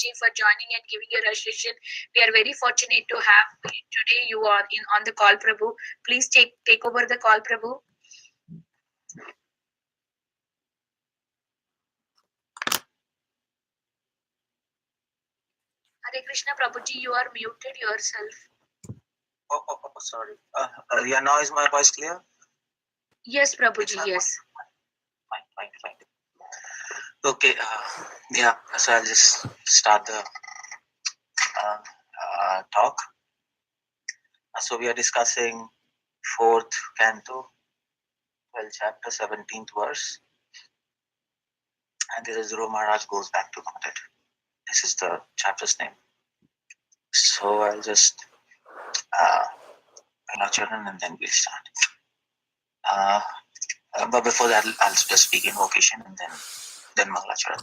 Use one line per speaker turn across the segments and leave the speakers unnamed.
for joining and giving your association. We are very fortunate to have today you on the call, Prabhu. Please take over the call, Prabhu. Hare Krishna, Prabhuji, you are muted yourself.
Sorry. Yeah, now is my voice clear?
Yes, Prabhuji, yes.
Fine. Okay, yeah, so I'll just start the talk. So we are discussing 4th canto, 12th chapter, 17th verse. And this is Dhruva Maharaj goes back to Godhead. This is the chapter's name. So I'll just Charan and then we'll start. But before that, I'll just speak invocation and then Mangalacharan.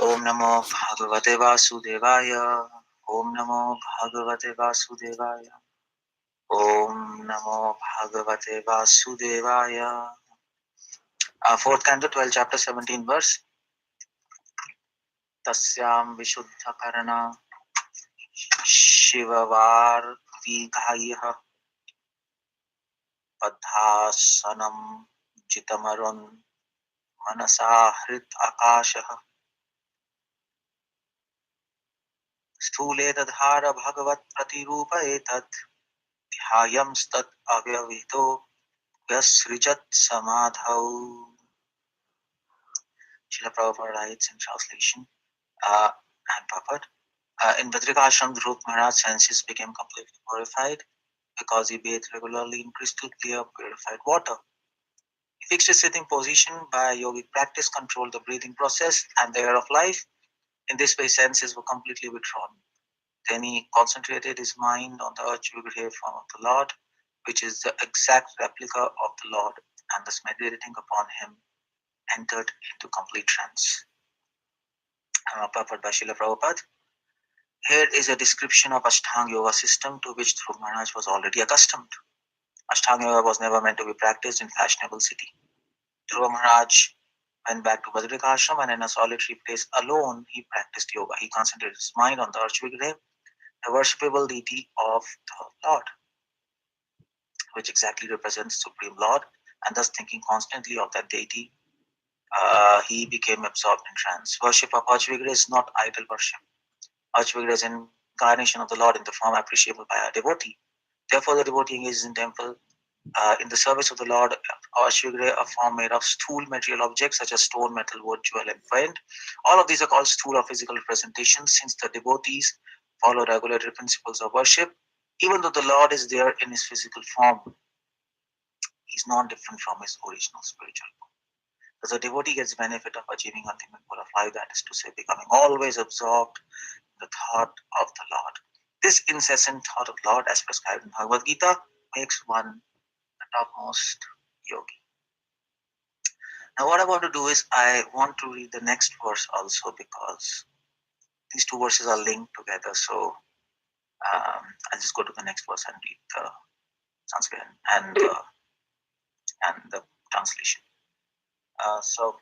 Om Namo Bhagavate Vasudevaya. Om Namo Bhagavate Vasudevaya. Om Namo Bhagavate Vasudevaya. 4th canto, 12 chapter, 17 verse. Tasyam Vishuddha Karana Shivavar Vighayaha Padhasanam Jitamarun Manasa Hrit Akashaha Sthule Dadhara Bhagavat Pratirupa Etat Dhyayam Stat Avyavito Yasrijat Samadhau. Srila Prabhupada writes in translation and purport. In Badrikashram, Dhruv Maharaj's senses became completely purified because he bathed regularly in crystal clear purified water. He fixed his sitting position by yogic practice, controlled the breathing process and the air of life. In this way, senses were completely withdrawn. Then he concentrated his mind on the Archvigreha form of the Lord, which is the exact replica of the Lord, and thus meditating upon him, entered into complete trance. Purport by Srila Prabhupada. Here is a description of Ashtanga Yoga system to which Dhruv Maharaj was already accustomed. Ashtanga Yoga was never meant to be practiced in fashionable city. Dhruv Maharaj went back to Badrikashram and in a solitary place alone he practiced yoga. He concentrated his mind on the Archvigreha, the worshipable deity of the Lord, which exactly represents Supreme Lord, and thus thinking constantly of that deity, he became absorbed in trance. Worship of Archvigreha is not idol worship. Archvigreha is an incarnation of the Lord in the form appreciable by a devotee. Therefore, the devotee engages in temple in the service of the Lord. Archvigreha, a form made of stool material objects such as stone, metal, wood, jewel, and flint. All of these are called stool or physical representations since the devotees follow regulatory principles of worship. Even though the Lord is there in his physical form, he is not different from his original spiritual form. Thus, the devotee gets benefit of achieving ultimate goal of life, that is to say, becoming always absorbed in the thought of the Lord. This incessant thought of Lord, as prescribed in Bhagavad Gita, makes one the topmost yogi. Now, what I want to do is I want to read the next verse also because these two verses are linked together. So I'll just go to the next verse and read the Sanskrit and the translation. So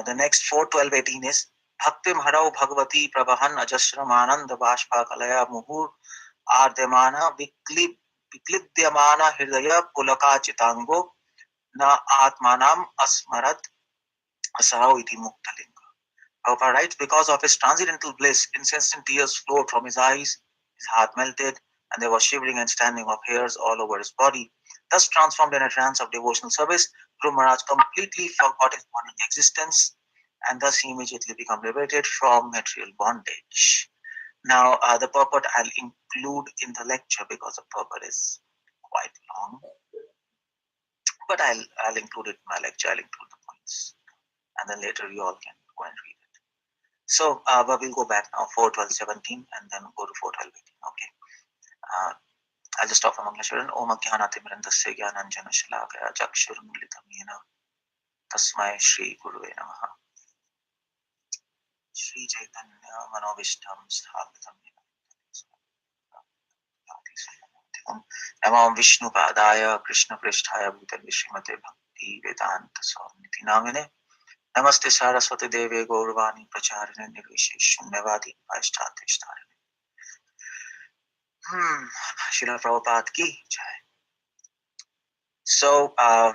the next 4, 12, 18 is Bhaktim Harau Bhagavati Prabhahan Ajasram Anand Bashpa Kalaya Muhur Ardemana Viklibdyamana Hridaya Pulaka Chitango Na Atmanam Asmarat Asahau Iti Muktalinga. Prabhupada writes, because of his transcendental bliss, incessant tears flowed from his eyes, his heart melted, and there was shivering and standing of hairs all over his body. Thus transformed in a trance of devotional service, Dhruva Maharaj completely forgot his bodily existence, and thus he immediately became liberated from material bondage. Now, the purport I'll include in the lecture because the purport is quite long, but I'll include it in my lecture. I'll include the points, and then later you all can go and read it. So, but we'll go back now 4, 12, 17, and then go to 4, 12, 18. Okay. I'll just stop from Manglasharan. Om Ajnanatimrandasya Jnananjana Shalakaya Chakshurmilitam Yena Tasmai Shri Guruve Namaha Shri Chaitanya Manovishtam Sthapitam Namam Vishnu Padaya Krishna Pristhaya Bhutan Vishrimate Bhakti Vedanta Swamiti Namine Namaste Saraswati Devi Gaurvani Pracharine Nirvishesh Shunnyavadi Paishtatishtarine. Srila Prabhupada ki jai. So, yeah,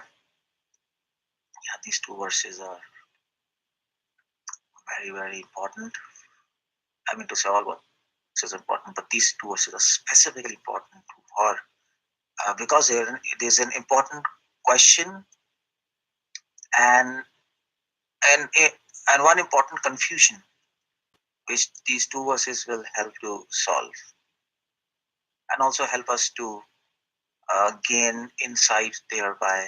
these two verses are very, very important. I mean to say all verses are important, but these two verses are specifically important for because there's an important question and and and one important confusion which these two verses will help to solve and also help us to gain insight thereby.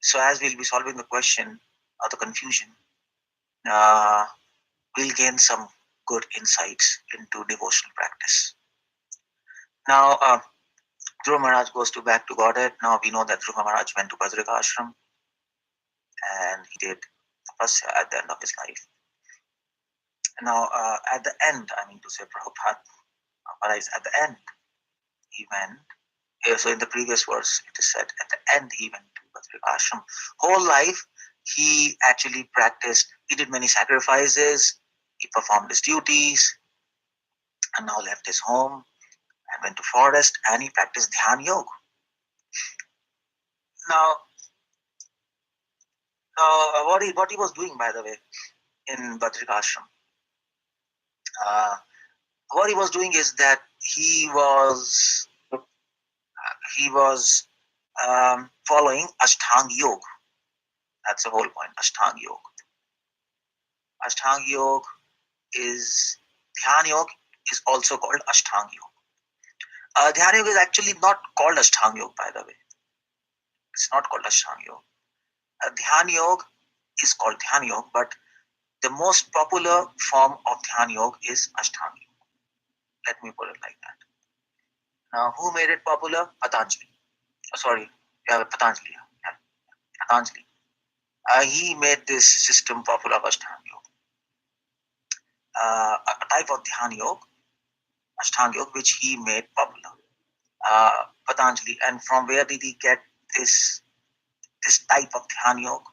So as we'll be solving the question or the confusion, uh, we'll gain some good insights into devotional practice. Now, Dhruva Maharaj goes to back to Godhead. Now we know that Dhruva Maharaj went to Bhadrika Ashram and he did tapasya at the end of his life. Now, at the end, I mean to say, Prabhupada, at the end, he went. So in the previous verse, it is said, at the end, he went to Bhadrika Ashram. Whole life, he actually practiced. He did many sacrifices. He performed his duties, and now left his home and went to forest, and he practiced Dhyan Yoga. Now, what he was doing, by the way, in Bhadrika Ashram, what he was doing is that he was following Ashtanga Yoga. That's the whole point. Ashtanga Yoga. Ashtanga Yoga is Dhyan Yoga is also called Ashtanga Yoga. Dhyan Yoga is actually not called Ashtanga Yoga, by the way. It's not called Ashtanga Yoga. Dhyan Yoga is called Dhyan Yoga, but the most popular form of Dhyan Yoga is Ashtanga Yoga. Let me put it like that. Now, who made it popular? Patanjali. Patanjali. Yeah, Patanjali. He made this system popular of Ashtanga Yoga. A type of Dhyan Yoga, Ashtanga Yoga, which he made popular. Patanjali. And from where did he get this type of Dhyan Yoga?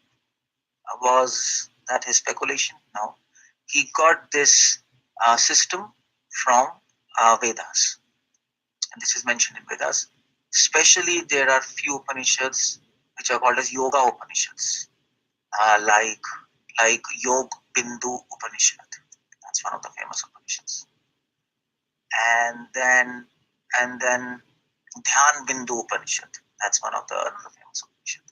Was that his speculation? No. He got this system from Vedas. And this is mentioned in Vedas. Especially, there are few Upanishads which are called as Yoga Upanishads, like Yog Bindu Upanishad. That's one of the famous Upanishads. And then Dhyan Bindu Upanishad. That's one of the another famous Upanishad.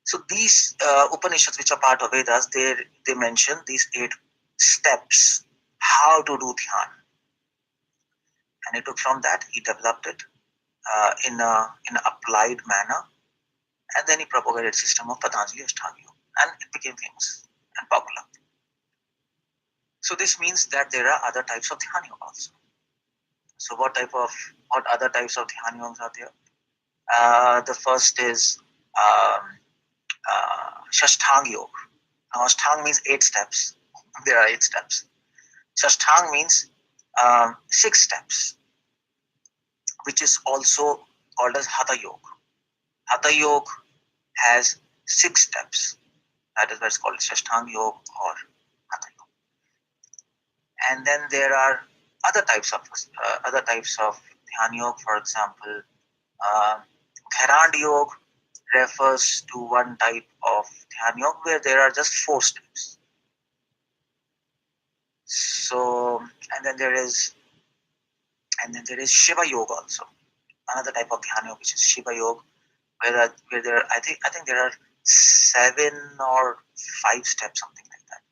So these Upanishads, which are part of Vedas, they mention these 8 steps how to do dhyan, and he took from that, he developed it in an applied manner, and then he propagated the system of Patanjali Ashtanga Yoga, and it became famous and popular. So this means that there are other types of dhyan yoga also. So what other types of dhyan yogas are there? The first is Shashtang Yoga. Now, Ashtang means 8 steps. There are 8 steps. Shashtang means 6 steps, which is also called as Hatha Yoga. Hatha Yoga has 6 steps. That is why it's called Shashtang Yoga or Hatha Yoga. And then there are other types of Dhyan Yoga. For example, Gharand Yoga refers to one type of Dhyan Yoga where there are just 4 steps. So, and then there is Shiva Yoga also, another type of Dhyan Yoga, which is Shiva Yoga, where there I think there are 7 or 5 steps, something like that.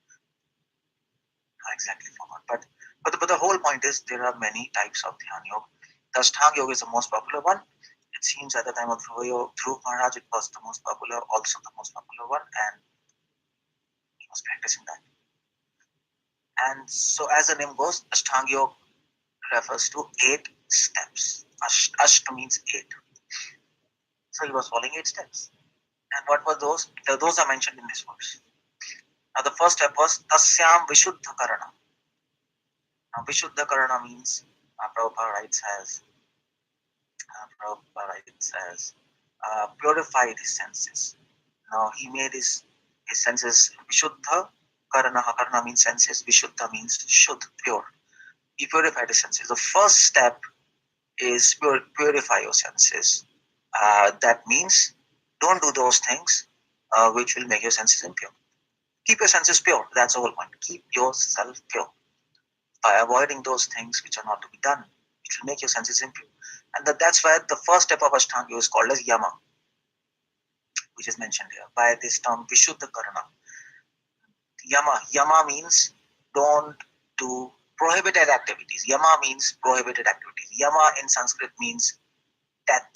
I exactly forgot, but the whole point is there are many types of Dhyan Yoga. The Ashtanga Yoga is the most popular one. It seems at the time of Dhruva Maharaj, it was the most popular, also the most popular one, and he was practicing that. And so, as the name goes, Ashtanga Yoga refers to 8 steps. Asht means 8. So he was following 8 steps. And what were those? Those are mentioned in this verse. Now the first step was Tasyam Vishuddha Karana. Now Vishuddha Karana means Prabhupada writes as purified his senses. Now he made his His senses Vishuddha, Karana means senses, Vishuddha means Shuddh, pure. He purified his senses. The first step is purify your senses. That means don't do those things which will make your senses impure. Keep your senses pure. That's the whole point. Keep yourself pure by avoiding those things which are not to be done, which will make your senses impure. And that's why the first step of Ashtanga is called as Yama, which is mentioned here by this term Vishuddha Karana. Yama means don't do prohibited activities. Yama means prohibited activities. Yama in Sanskrit means death,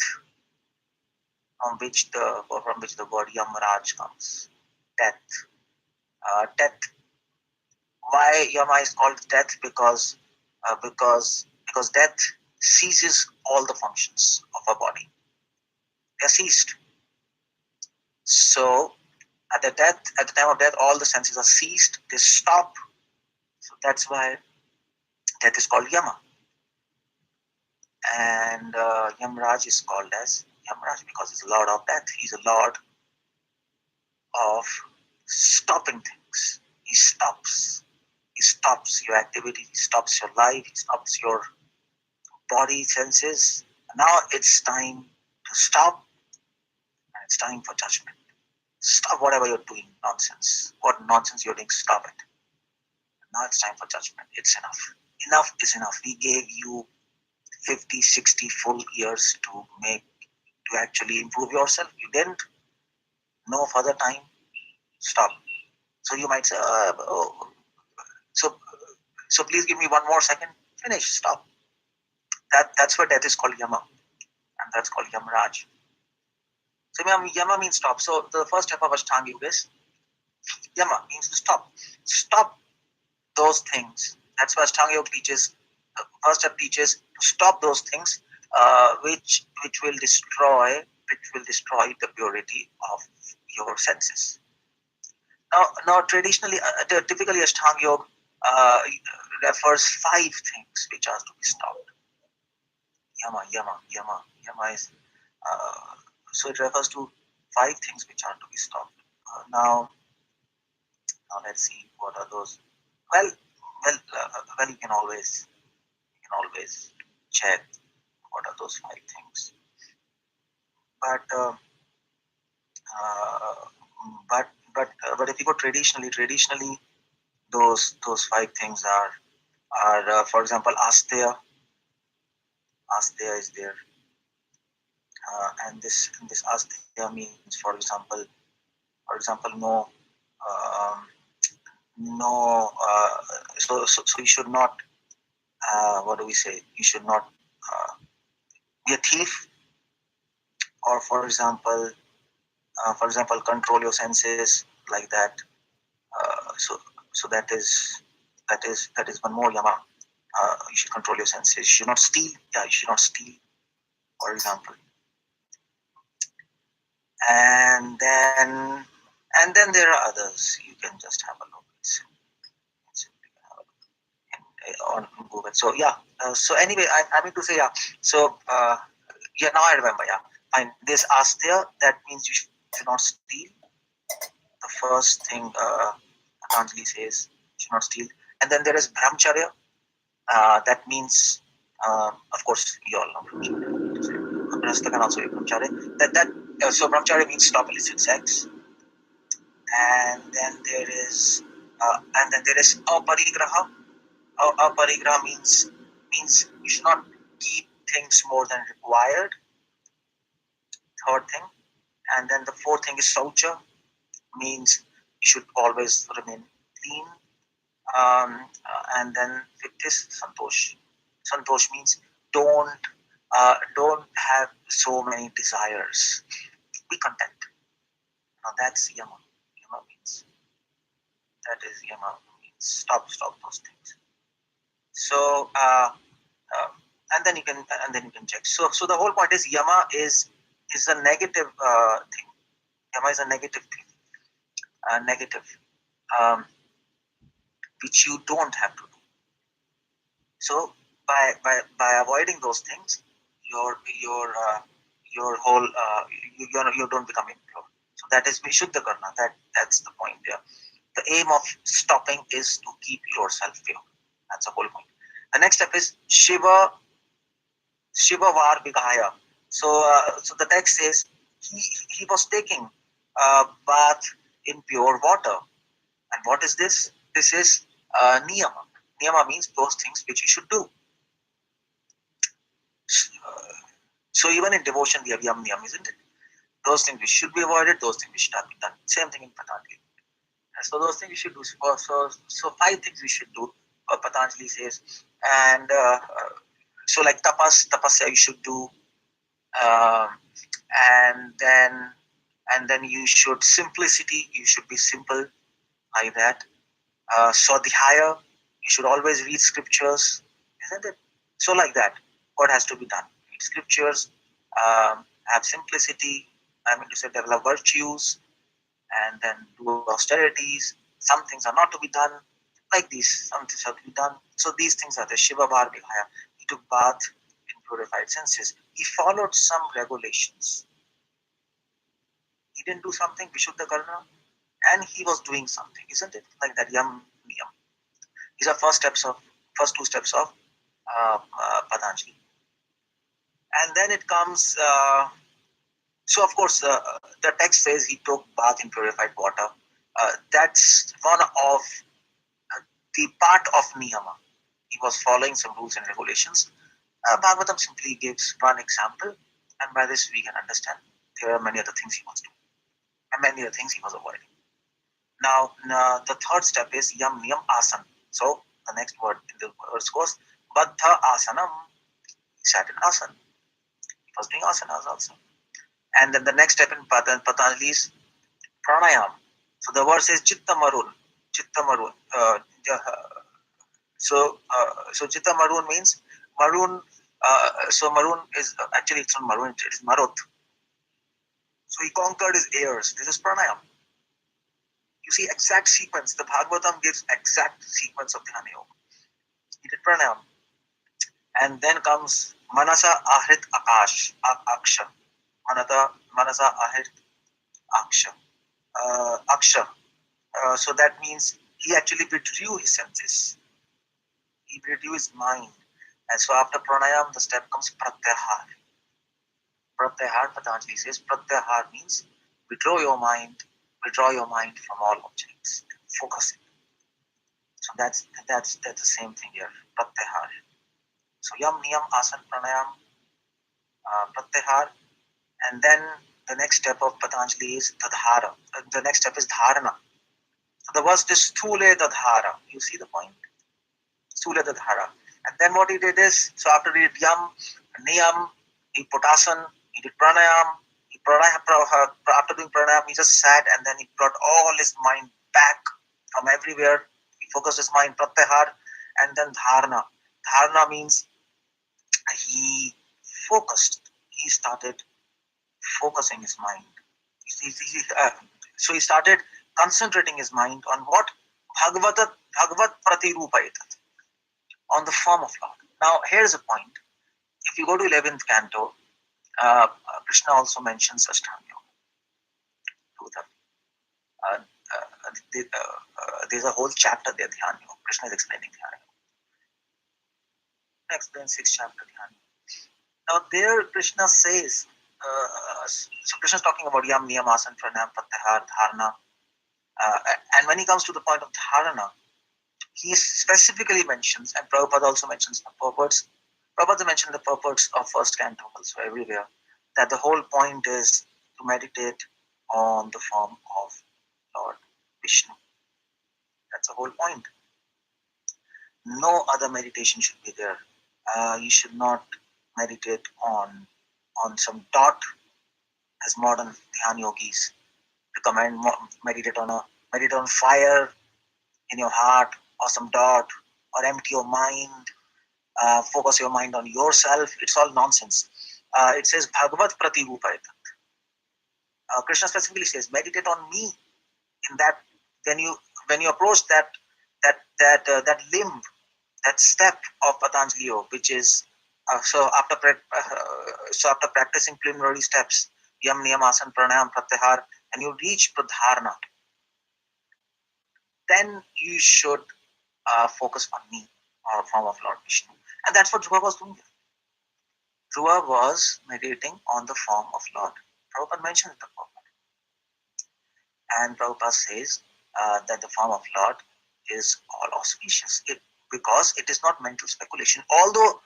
from which the word Yamraj comes. Death. Death. Why Yama is called death? Because death ceases all the functions of our body. They're ceased. So at the time of death, all the senses are ceased. They stop. So that's why death is called Yama. And Yamraj is called as Yamraj because he's a lord of death. He's a lord of stopping things. He stops. He stops your activity. He stops your life. He stops your body senses. Now it's time to stop, and it's time for judgment. Stop whatever you're doing, nonsense. What nonsense you're doing, stop it. Now it's time for judgment. It's enough. Enough is enough. We gave you 50, 60 full years to actually improve yourself. You didn't. No further time. Stop. So you might say, so please give me one more second. Finish. Stop. That's what death is called, Yama, and that's called Yamraj. So Yama means stop. So the first step of Ashtanga Yoga is Yama means to stop. Stop those things. That's what Ashtanga Yoga teaches. The first step teaches to stop those things which will destroy the purity of your senses. Now typically Ashtanga Yoga refers 5 things which are to be stopped. Yama is so it refers to 5 things which are to be stopped. Now let's see what are those. Well, you can always check what are those 5 things. But if you go traditionally, those 5 things are for example asteya. Asteya is there, and this asteya means for example um, so you should not what do we say? You should not be a thief, or for example, control your senses like that. So that is one more Yama. You should control your senses. You should not steal. Yeah, you should not steal, for example. And then there are others. You can just have a look. On Google. So yeah. So anyway, I mean to say yeah. So yeah, now I remember. Yeah, fine. This asteya, that means you should not steal. The first thing Patanjali says, you should not steal. And then there is brahmacharya. That means, of course, you all know brahmacharya. Grahastha can also be brahmacharya. So brahmacharya means stop illicit sex. And then there is aparigraha. Aparigraha means you should not keep things more than required. Third thing. And then the fourth thing is saucha, means you should always remain clean. And then fifth is santosh. Santosh means don't have so many desires. Be content. Now that's yama. Yama means stop those things. So and then you can check. So the whole point is yama is a negative thing. Yama is a negative thing. Negative, which you don't have to do. So by avoiding those things, your whole you don't become impure. So that is Vishuddha Karna. That's the point there. The aim of stopping is to keep yourself pure. That's the whole point. The next step is Shiva Var Vigaya. So the text says he was taking bath in pure water. And what is this? This is niyama. Niyama means those things which you should do. Uh, so even in devotion we have yam niyam, isn't it? Those things which should be avoided, those things which should not be done. Same thing in Patanjali. So those things we should do. So 5 things we should do. Patanjali says, and so like tapasya you should do, um, and then you should simplicity. You should be simple like that. Swadhyaya, you should always read scriptures, isn't it? So like that, what has to be done? Read scriptures, have simplicity. I mean to say, develop virtues, and then do austerities. Some things are not to be done like these. Some things have to be done. So these things are the Shiva Var Vihaya. He took bath in purified senses. He followed some regulations. He didn't do something Vishuddha Karna, and he was doing something, isn't it? Like that Yam Niyam. These are first 2 steps of Patanjali. And then it comes. So of course, the text says he took bath in purified water. That's one of the part of niyama. He was following some rules and regulations. Bhagavatam simply gives one example, and by this we can understand there are many other things he was doing, and many other things he was avoiding. Now the third step is yam niyam asan. So the next word in the verse goes baddha asanam. He sat in asan. He was doing asanas also. And then the next step in Patanjali is pranayam. So the word says chitta marun. Chitta marun. So chitta marun means maroon. So maroon is actually it's not maroon. It is marut. So he conquered his ears. This is pranayam. You see exact sequence. The Bhagavatam gives exact sequence of Dhyana Yoga. He did pranayam, and then comes manasa ahrit akash aksha. Manasa ahrit aksha. Aksha. So that means he actually withdrew his senses. He withdrew his mind. And so after pranayam, the step comes pratyahar. Pratyahar, Patanjali says, pratyahar means withdraw your mind from all objects, focus it. So that's the same thing here, pratyahar. So yam, niyam, asan, pranayam, pratyahar, and then the next step of Patanjali is tadhara. The next step is dharana. So the verse is sthule dadhara. You see the point? Sthule dadhara. And then what he did is, so after he did yam, niyam, he put asan, he did pranayam, after doing pranayam, he just sat and then he brought all his mind back from everywhere. He focused his mind, pratyahar, and then dharana. Dharana means he focused. He started focusing his mind. So he started concentrating his mind on what? Bhagavat pratirupaitat, on the form of Lord. Now here's a point. If you go to 11th canto, Krishna also mentions Ashtanga Yoga. There's a whole chapter there, Dhyana Yoga. Krishna is explaining Dhyana Yoga. Explains 6th chapter Dhyana Yoga. Now there Krishna says, so Krishna is talking about yam, niyam, asan, pranayam, pratyahar, dharana. And when he comes to the point of dharana, he specifically mentions, and Prabhupada also mentions the purports. Prabhupada mentioned the purports of first canto also everywhere, that the whole point is to meditate on the form of Lord Vishnu. That's the whole point. No other meditation should be there. You should not meditate on some dot, as modern Dhyan yogis recommend. Meditate on fire in your heart, or some dot, or empty your mind. Focus your mind on yourself. It's all nonsense. It says Bhagavat pratirupayat. Krishna specifically says, meditate on me. In that, when you approach that limb, that step of Patanjali Yoga, which is so after practicing preliminary steps, yam, niyam, asan, pranayam, pratyahar, and you reach pradharana. then you should focus on me, or form of Lord Vishnu. And that's what Dhruva was doing. Dhruva was meditating on the form of Lord. Prabhupada mentioned it. And Prabhupada says that the form of Lord is all auspicious, because it is not mental speculation. Although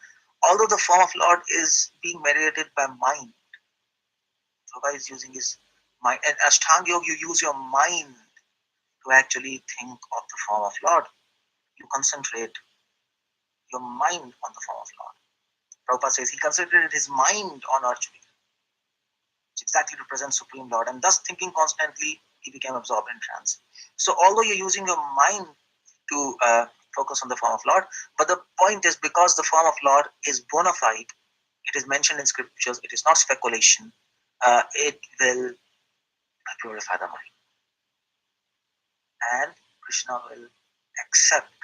the form of Lord is being meditated by mind, Prabhupada is using his mind. And Ashtanga Yoga, you use your mind to actually think of the form of Lord. You concentrate your mind on the form of Lord. Prabhupada says he concentrated his mind on Arjuna, which exactly represents Supreme Lord, and thus thinking constantly, he became absorbed in trance. So although you're using your mind to focus on the form of Lord, but the point is, because the form of Lord is bona fide, it is mentioned in scriptures, it is not speculation, it will purify the mind. And Krishna will accept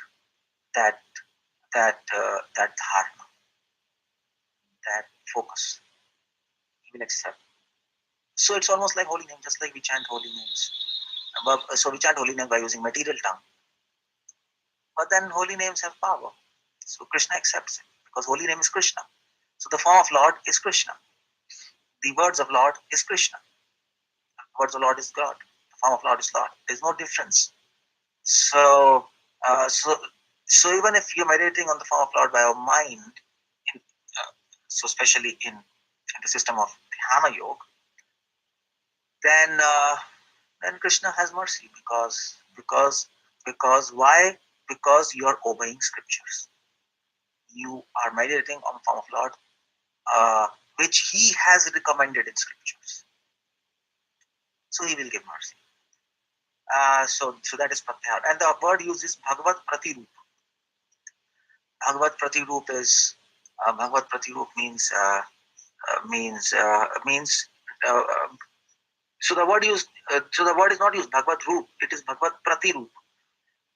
that dharma, that focus. He will accept. So it's almost like holy name, just like we chant holy names. So we chant holy name by using material tongue. But then holy names have power. So Krishna accepts it, because holy name is Krishna. So the form of Lord is Krishna. The words of Lord is Krishna. The words of Lord is God. The form of Lord is Lord. There's no difference. So even if you're meditating on the form of Lord by your mind, so especially in the system of Dhyana Yoga, then Krishna has mercy, because why? Because you are obeying scriptures. You are meditating on the form of Lord, which he has recommended in scriptures. So he will give mercy. So that is pratyahar. And the word used is Bhagavat Pratirup. Bhagavat Pratirup is Bhagavat Pratirup means so the word used so the word is not used Bhagavat Roop, it is Bhagavat Pratirup.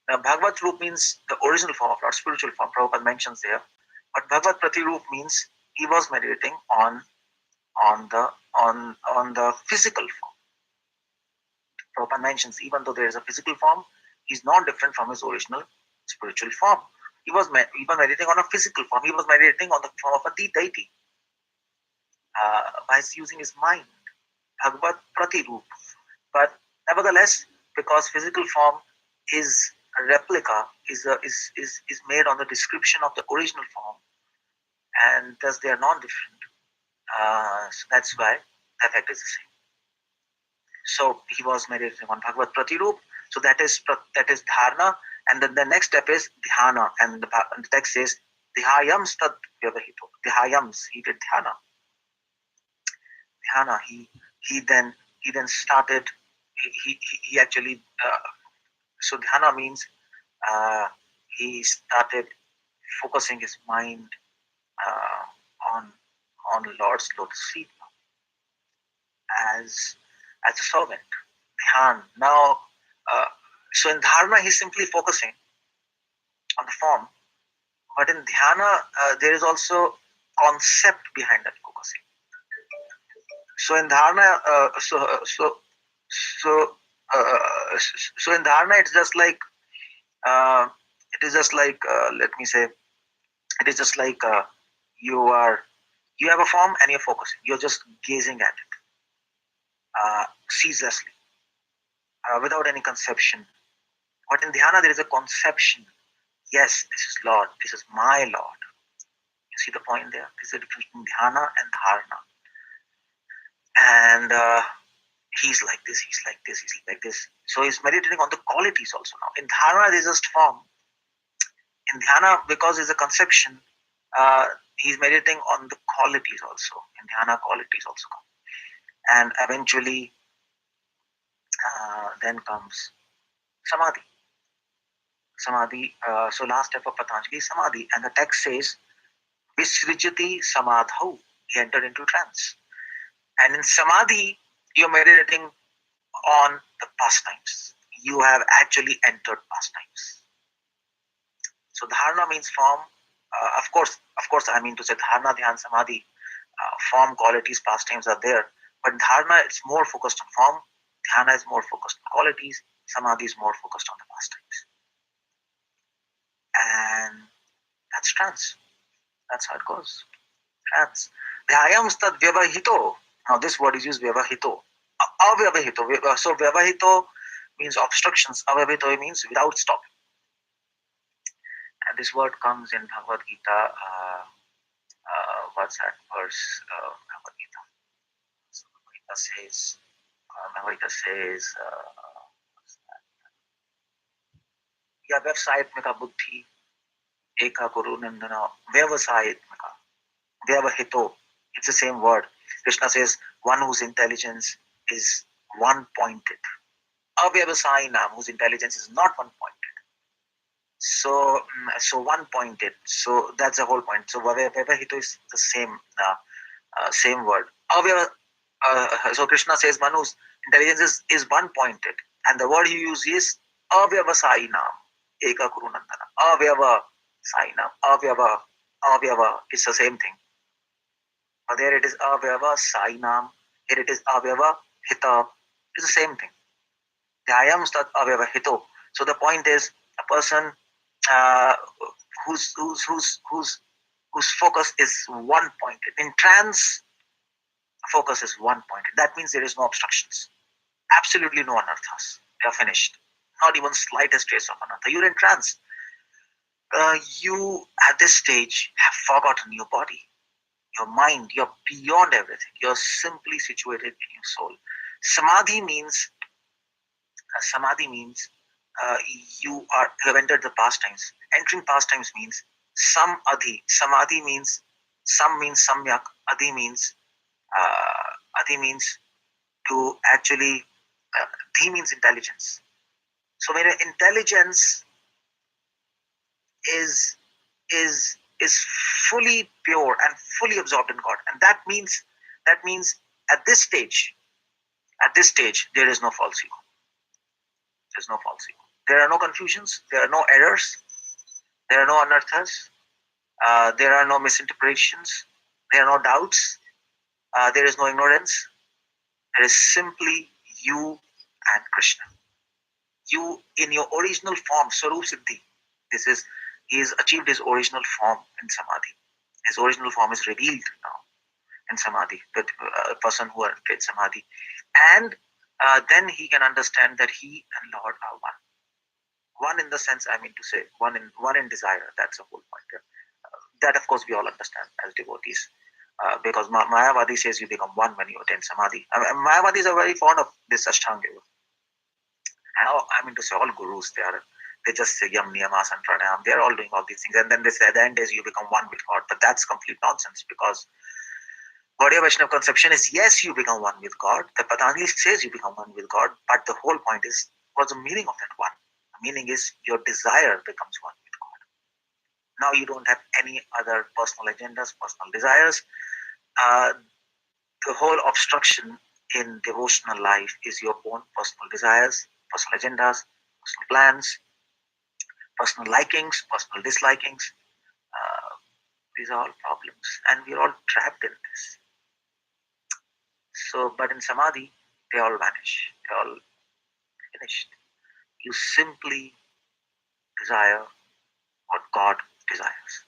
Now Bhagavat Roop means the original form of Lord, spiritual form, Prabhupada mentions there. But Bhagavat Pratirup means he was meditating on the physical form. Prabhupada mentions, even though there is a physical form, he's not different from his original spiritual form. He was meditating on a physical form. He was meditating on the form of a deity by using his mind, Bhagavat Pratirup. But nevertheless, because physical form is a replica, is made on the description of the original form, and thus they are non-different. So that's why the effect is the same. So he was meditating on Bhagavat Pratirup. So that is dharana, and then the next step is dhyana, and the text says dhyayam stad vyavahito. Dhyayams, he did dhyana. Dhyana, he then started. He actually. So dhyana means he started focusing his mind on Lord's lotus feet as a servant. Dhyan. Now, so in dharana, he's simply focusing on the form, but in dhyana, there is also concept behind that focusing. So in dharana, so in dharana, it's just like let me say, it is just like you have a form and you're focusing. You're just gazing at it ceaselessly, without any conception. But in dhyana, there is a conception. Yes, this is Lord. This is my Lord. You see the point there? There's a difference between dhyana and dharana. And he's like this, he's like this, he's like this. So he's meditating on the qualities also now. In dharana, there's just form. In dhyana, because there's a conception, he's meditating on the qualities also. In dhyana, qualities also come. And eventually, then comes samadhi. Samadhi, so last step of Patanjali is samadhi. And the text says, Visrijati samadhau. He entered into trance. And in samadhi, you're meditating on the pastimes. You have actually entered pastimes. So dharana means form. Of course, I mean to say dharana, dhyan, samadhi, form, qualities, pastimes are there. But dharana is more focused on form. Dhyana is more focused on qualities. Samadhi is more focused on the pastimes. And that's trance. That's how it goes. Trance. Dhyayam stad vyavahito. Now this word is used vyavahito. Avyavahito. So vyavahito means obstructions. Avyavahito means without stopping. And this word comes in Bhagavad Gita. What's that verse? Bhagavad Gita. So Bhagavad Gita says, या व्यवसायत्मिका बुद्धि eka guru nandana vyavasayatmika vyavahito. It's the same word. Krishna says one whose intelligence is one pointed. Avyavasayinam, whose intelligence is not one pointed. So one pointed. So that's the whole point. So vyavahito is the same word. So Krishna says one whose intelligence is one pointed, and the word he uses is avyavasayinam eka guru nandana. Avyavasayinam, avyava. It's the same thing. But there it is avyava sainam. Here it is avyava hita. It's the same thing. Dhyayam stat avyava hito. So the point is a person whose focus is one pointed. In trance, focus is one pointed. That means there is no obstructions. Absolutely no anarthas. They are finished. Not even slightest trace of anartha. You're in trance. You at this stage have forgotten your body, your mind. You're beyond everything. You're simply situated in your soul. Samadhi means you have entered the pastimes. Entering pastimes means some adhi. Samadhi means some means samyak. Adhi means to actually dhi means intelligence. So when intelligence is fully pure and fully absorbed in God, and that means at this stage there is no false ego. There's no false ego. There are no confusions. There are no errors. There are no anarthas. There are no misinterpretations. There are no doubts. There is no ignorance. There is simply you and Krishna. You in your original form, Swarup Siddhi. He has achieved his original form in Samadhi. His original form is revealed now in Samadhi, the person who has attained Samadhi. And then he can understand that he and Lord are one. One in the sense, I mean to say, one in desire. That's the whole point. That, of course, we all understand as devotees. Because Mayavadi says you become one when you attain Samadhi. Mayavadis are very fond of this Ashtanga Yoga. I mean to say, all gurus, they just say yam, niyamas, and pranayam. They're all doing all these things. And then they say at the end is you become one with God. But that's complete nonsense, because Gaudiya Vaishnava conception is, yes, you become one with God. The Patanjali says you become one with God. But the whole point is, what's the meaning of that one? The meaning is your desire becomes one with God. Now you don't have any other personal agendas, personal desires. The whole obstruction in devotional life is your own personal desires, personal agendas, personal plans, personal likings, personal dislikings. These are all problems, and we're all trapped in this. So, but in Samadhi, they all vanish. They're all finished. You simply desire what God desires.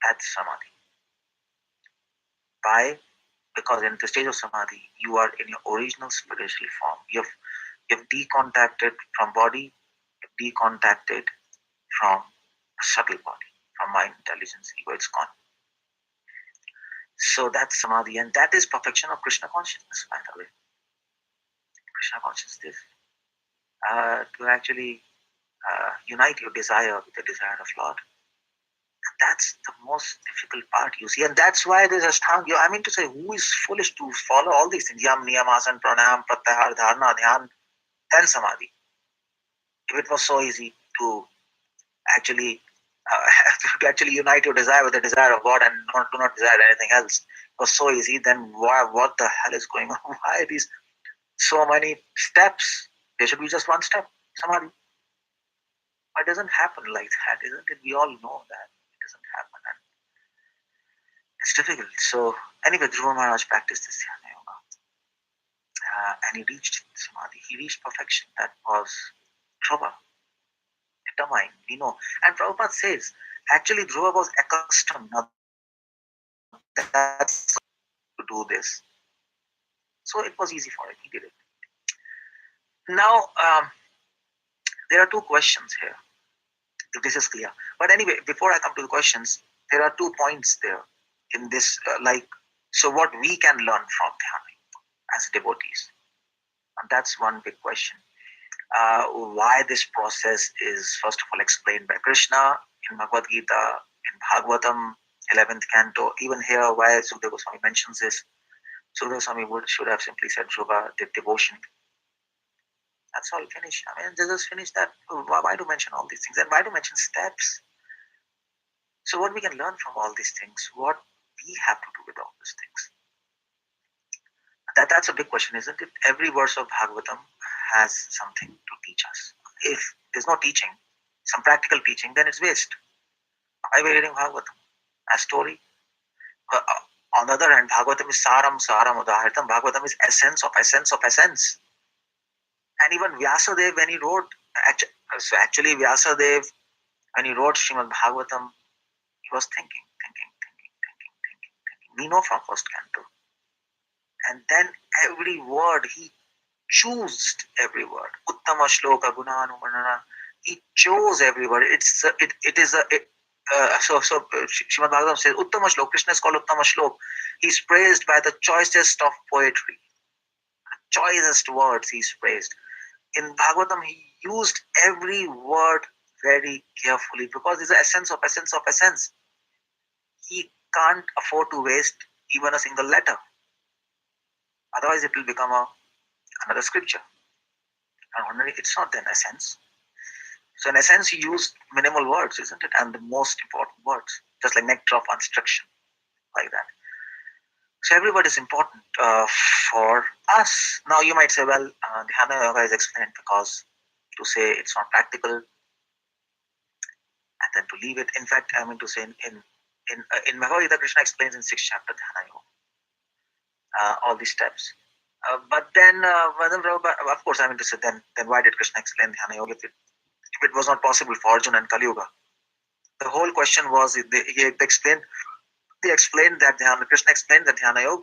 That's Samadhi. Why? Because in the stage of Samadhi, you are in your original spiritual form. You've decontacted from body, you've decontacted from subtle body, from mind, intelligence, ego. It's gone. So that's Samadhi, and that is perfection of Krishna consciousness, by the way. Krishna consciousness. To actually unite your desire with the desire of Lord. That's the most difficult part, you see, and that's why there's Ashtanga. I mean to say, who is foolish to follow all these things? Yam, niyamas, pranayam, pratyahar, dharana, dhyan, then Samadhi. If it was so easy to actually unite your desire with the desire of God and do not desire anything else, it was so easy, then what the hell is going on? Why these so many steps? There should be just one step, Samadhi. But it doesn't happen like that, isn't it? We all know that it doesn't happen, and it's difficult. So anyway, Dhruva Maharaj practiced this Dhyana Yoga. and he reached Samadhi. He reached perfection. That was Dhruva, determined, we know. And Prabhupada says, actually Dhruva was accustomed, now that's to do this. So it was easy for him. He did it. Now, there are two questions here, if this is clear. But anyway, before I come to the questions, there are 2 points there in this, so what we can learn from Dhyana as devotees. And that's one big question. Why this process is, first of all, explained by Krishna in Bhagavad Gita, in Bhagavatham, 11th canto. Even here, why Sukadeva Goswami mentions this, Sukadeva Goswami should have simply said Dhruva did devotion. That's all, finish. I mean, just finish that. Why do mention all these things? And why do mention steps? So what we can learn from all these things, what we have to do with all these things. That's a big question, isn't it? Every verse of Bhagavatam has something to teach us. If there's no teaching, some practical teaching, then it's waste. Why are we reading Bhagavatam? A story. On the other hand, Bhagavatam is saram udaharitam. Bhagavatam is essence of essence of essence. And even Vyasadeva, when he wrote, actually Vyasadeva, when he wrote Srimad Bhagavatam, he was thinking. We know from first canto. And then every word, he chose every word. Uttama shloka gunanumanana. He chose every word. So Srimad Bhagavatam says, Uttama shlok, Krishna is called Uttama shlok. He's praised by the choicest of poetry. Choicest words he's praised. In Bhagavatam, he used every word very carefully because it's the essence of essence of essence. He can't afford to waste even a single letter. Otherwise, it will become another scripture. And it's not an essence. So in essence, he used minimal words, isn't it? And the most important words, just like nectar of instruction, like that. So every word is important for us. Now you might say, well, Dhyana Yoga is explained because to say it's not practical and then to leave it. In fact, I mean to say in Bhagavad Gita, Krishna explains in 6th chapter Dhyana Yoga, all these steps. But then, of course, I mean to say, then why did Krishna explain Dhyana Yoga if it was not possible for Arjuna and Kali Yuga? The whole question was, they explained that Krishna explained that Dhyana Yoga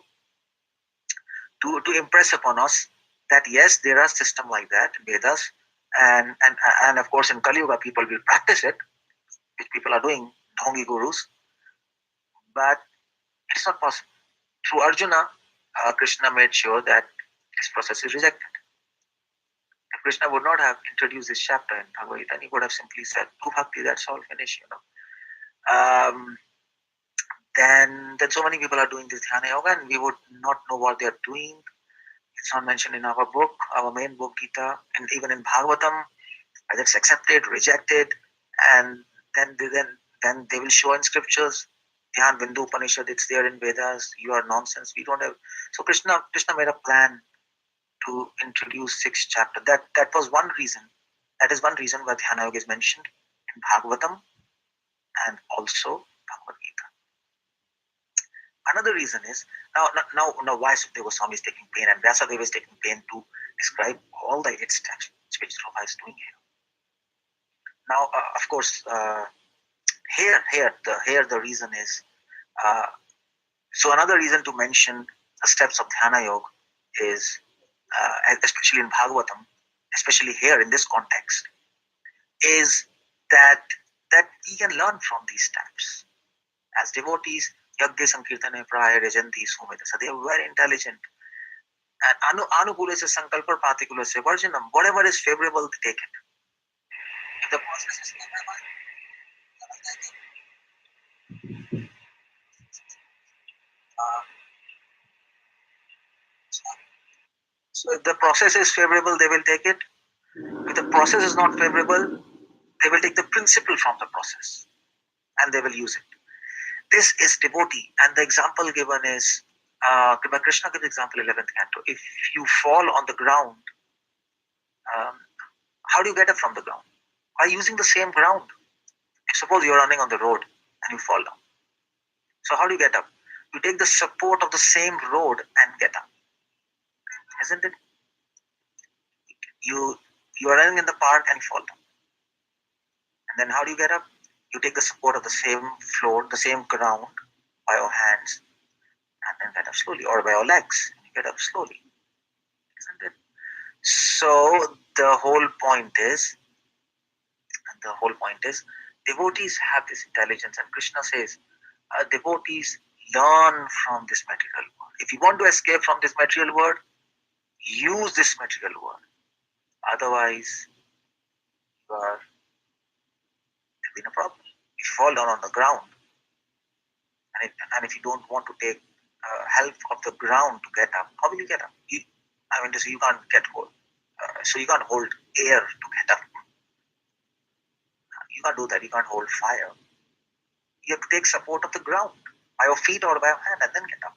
to impress upon us that yes, there are systems like that, Vedas, and of course in Kali Yuga people will practice it, which people are doing, Dhongi gurus, but it's not possible. Through Arjuna, Krishna made sure that this process is rejected. If Krishna would not have introduced this chapter in Bhagavad Gita, he would have simply said, do bhakti, that's all, finish, Then so many people are doing this Dhyana Yoga and we would not know what they are doing. It's not mentioned in our book, our main book, Gita, and even in Bhagavatam, whether it's accepted, rejected, and then they will show in scriptures, Dhyan Bindu Upanishad, it's there in Vedas, you are nonsense, we don't have. So Krishna made a plan to introduce 6th chapter. That was one reason. That is one reason why Dhyana Yoga is mentioned in Bhagavatam and also Bhagavad Gita. Another reason is, now why Sukadeva Goswami is taking pain and Vyasadeva is taking pain to describe all the 8 steps which Dhruva is doing here. Now, of course, here the reason is, so another reason to mention the steps of Dhyana Yoga is, especially in Bhagavatam, especially here in this context, is that we can learn from these steps. As devotees, Yagya Sankirtane Praya Rajanti Sumedasa, they are very intelligent. And Anukula se Sankalpa Patikula se Varjanam, whatever is favorable, they take it. If the process is favorable, so if the process is favorable, they will take it. If the process is not favorable, they will take the principle from the process and they will use it. This is devotee, and the example given is, Krishna gives example 11th canto. If you fall on the ground, how do you get up from the ground? By using the same ground. Suppose you're running on the road and you fall down. So how do you get up? You take the support of the same road and get up. Isn't it? You are running in the park and fall down. And then how do you get up? You take the support of the same floor, the same ground by your hands, and then get up slowly, or by your legs, and you get up slowly. Isn't it? So the whole point is, devotees have this intelligence, and Krishna says, devotees learn from this material world. If you want to escape from this material world, use this material world. Otherwise, you are in a problem. If you fall down on the ground, and if you don't want to take help of the ground to get up, how will you get up? To say you can't get hold. So you can't hold air to get up. You can't do that. You can't hold fire. You have to take support of the ground by your feet or by your hand and then get up.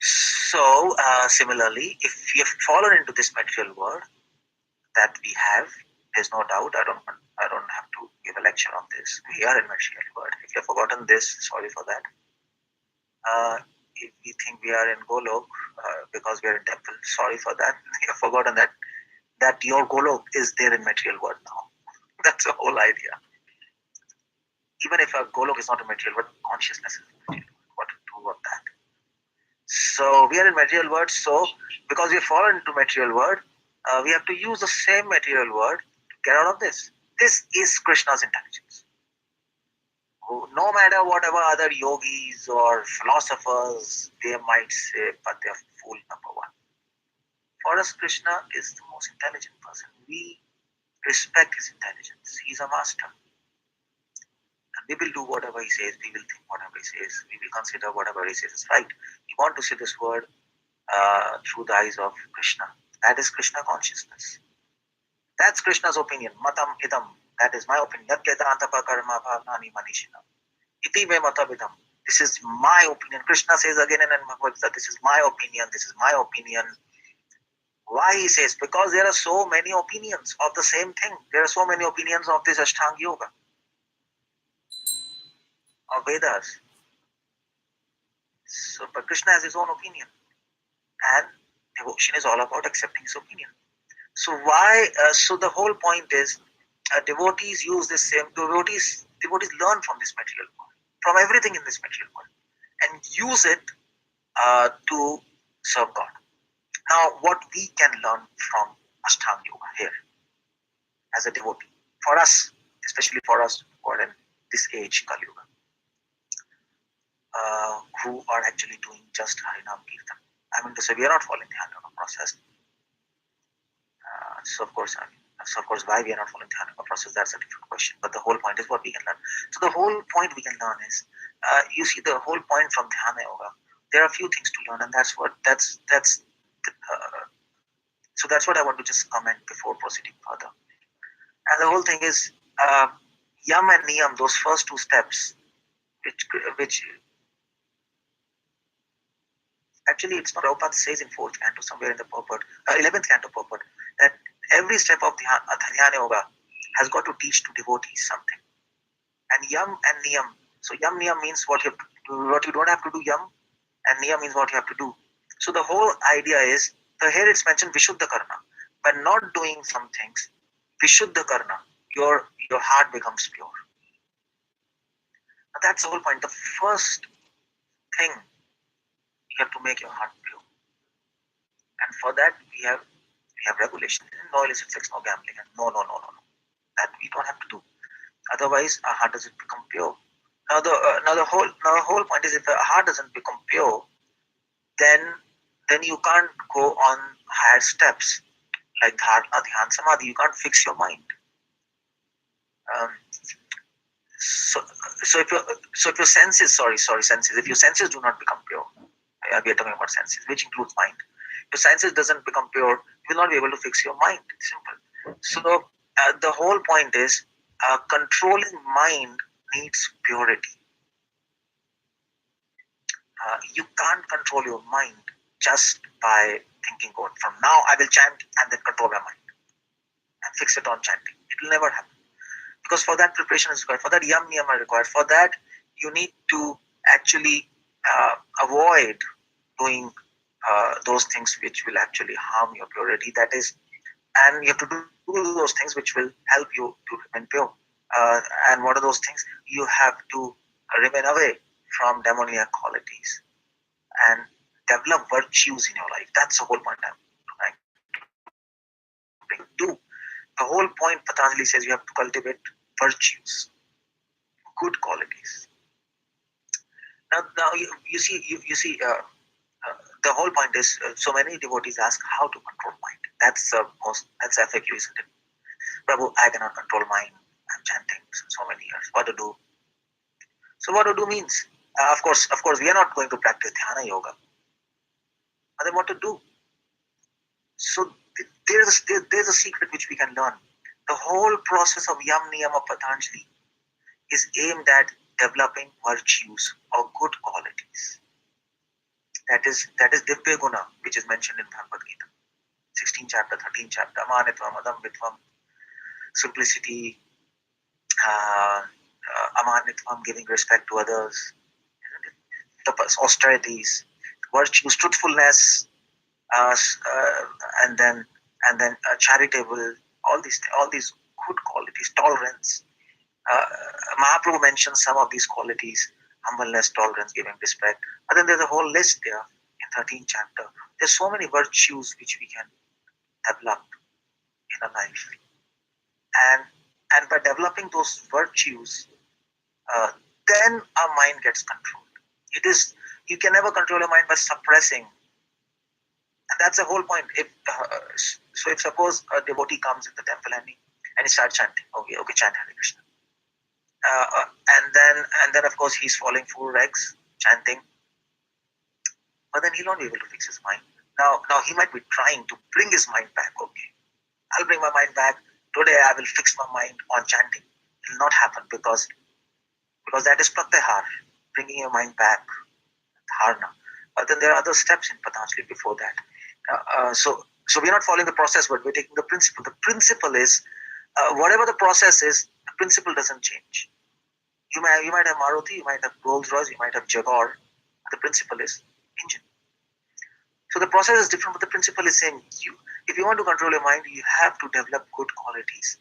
So similarly, if you have fallen into this material world that we have, there's no doubt. I don't have to give a lecture on this. We are in material world. If you have forgotten this, sorry for that. If we think we are in Golok because we are in temple, sorry for that. You have forgotten that your Golok is there in material world now. That's the whole idea. Even if our Golok is not a material world, consciousness is material world. What to do about that? So we are in material world. So because we have fallen into material world, we have to use the same material world to get out of this. This is Krishna's intelligence. No matter whatever other yogis or philosophers they might say, but they are fool number one. For us, Krishna is the most intelligent person. We respect his intelligence. He's a master. And we will do whatever he says. We will think whatever he says. We will consider whatever he says is right. We want to see this world through the eyes of Krishna. That is Krishna consciousness. That's Krishna's opinion. Matam idam. That is my opinion. Iti me matabidam. This is my opinion. Krishna says again and Bhagavad Gita, this is my opinion. This is my opinion. Why he says? Because there are so many opinions of the same thing. There are so many opinions of this Ashtanga Yoga, of Vedas. So, but Krishna has his own opinion, and devotion is all about accepting his opinion. So why? So the whole point is, devotees use this same. Devotees learn from this material world, from everything in this material world, and use it to serve God. Now, what we can learn from Ashtanga Yoga here, as a devotee, for us, especially for us who are in this age, Kali Yuga, who are actually doing just Harinam Kirtan. To say we are not following the Harinam process. So of course, why we are not following the Harinam process, that's a different question. But the whole point is what we can learn. So the whole point we can learn is, you see, the whole point from Dhyana Yoga, there are a few things to learn, and that's what I want to just comment before proceeding further. And the whole thing is, Yam and Niyam, those first two steps, which actually it's not, Prabhupada says in 4th canto, somewhere in the purport, 11th canto purport, that every step of the Dhyana Yoga has got to teach to devotees something. And Yam and Niyam, so Yam Niyam means what you don't have to do, Yam, and Niyam means what you have to do. So the whole idea is, here it's mentioned Vishuddha Karna. By not doing some things, Vishuddha Karna, your heart becomes pure. Now that's the whole point. The first thing, you have to make your heart pure. And for that, we have regulations. No illicit sex, no gambling, and no. That we don't have to do. Otherwise, our heart doesn't become pure. Now the whole point is, if the heart doesn't become pure, then you can't go on higher steps like Dharana, Dhyan, Samadhi. You can't fix your mind. So if your senses, if your senses do not become pure, we are talking about senses, which includes mind. If your senses doesn't become pure, you will not be able to fix your mind. Simple. So the whole point is, controlling mind needs purity. You can't control your mind just by thinking, God, from now I will chant and then control my mind and fix it on chanting. It will never happen. Because for that, preparation is required. For that, Yam Niyam are required. For that, you need to actually avoid doing those things which will actually harm your purity. That is, and you have to do those things which will help you to remain pure. And what are those things? You have to remain away from demoniac qualities and develop virtues in your life. That's the whole point I'm trying to bring. Do the whole point Patanjali says you have to cultivate virtues, good qualities. Now you see the whole point is so many devotees ask how to control mind. That's FAQ, isn't it? Prabhu, I cannot control mind. I'm chanting since so many years. What to do? So what to do means, of course, we are not going to practice dhyana yoga. But then what to do? So there's a secret which we can learn. The whole process of Yam Niyama Patanjali is aimed at developing virtues or good qualities. That is Divya Guna, which is mentioned in Bhagavad Gita, 16th chapter, 13th chapter, Amanitvam, Adambitvam, simplicity, Amanitvam, giving respect to others, austerities, virtues, truthfulness, uh, uh, and then charitable, all these good qualities, tolerance. Uh, Mahaprabhu mentions some of these qualities: humbleness, tolerance, giving respect. But then there's a whole list there in 13th chapter. There's so many virtues which we can develop in a life, and and by developing those virtues, uh, then our mind gets controlled. It is You can never control your mind by suppressing. And that's the whole point. If suppose a devotee comes in the temple and he starts chanting, okay, chant Hare Krishna, and then of course he's falling full regs chanting, but then he'll not be able to fix his mind. Now he might be trying to bring his mind back. Okay, I'll bring my mind back today. I will fix my mind on chanting. It will not happen because that is pratyahar, bringing your mind back, dharana. But then there are other steps in Patanjali before that. So we're not following the process, but we're taking the principle. The principle is whatever the process is, the principle doesn't change. You might have Maruti, you might have Rolls Royce, you might have Jaguar. The principle is engine. So the process is different, but the principle is same. If you want to control your mind, you have to develop good qualities.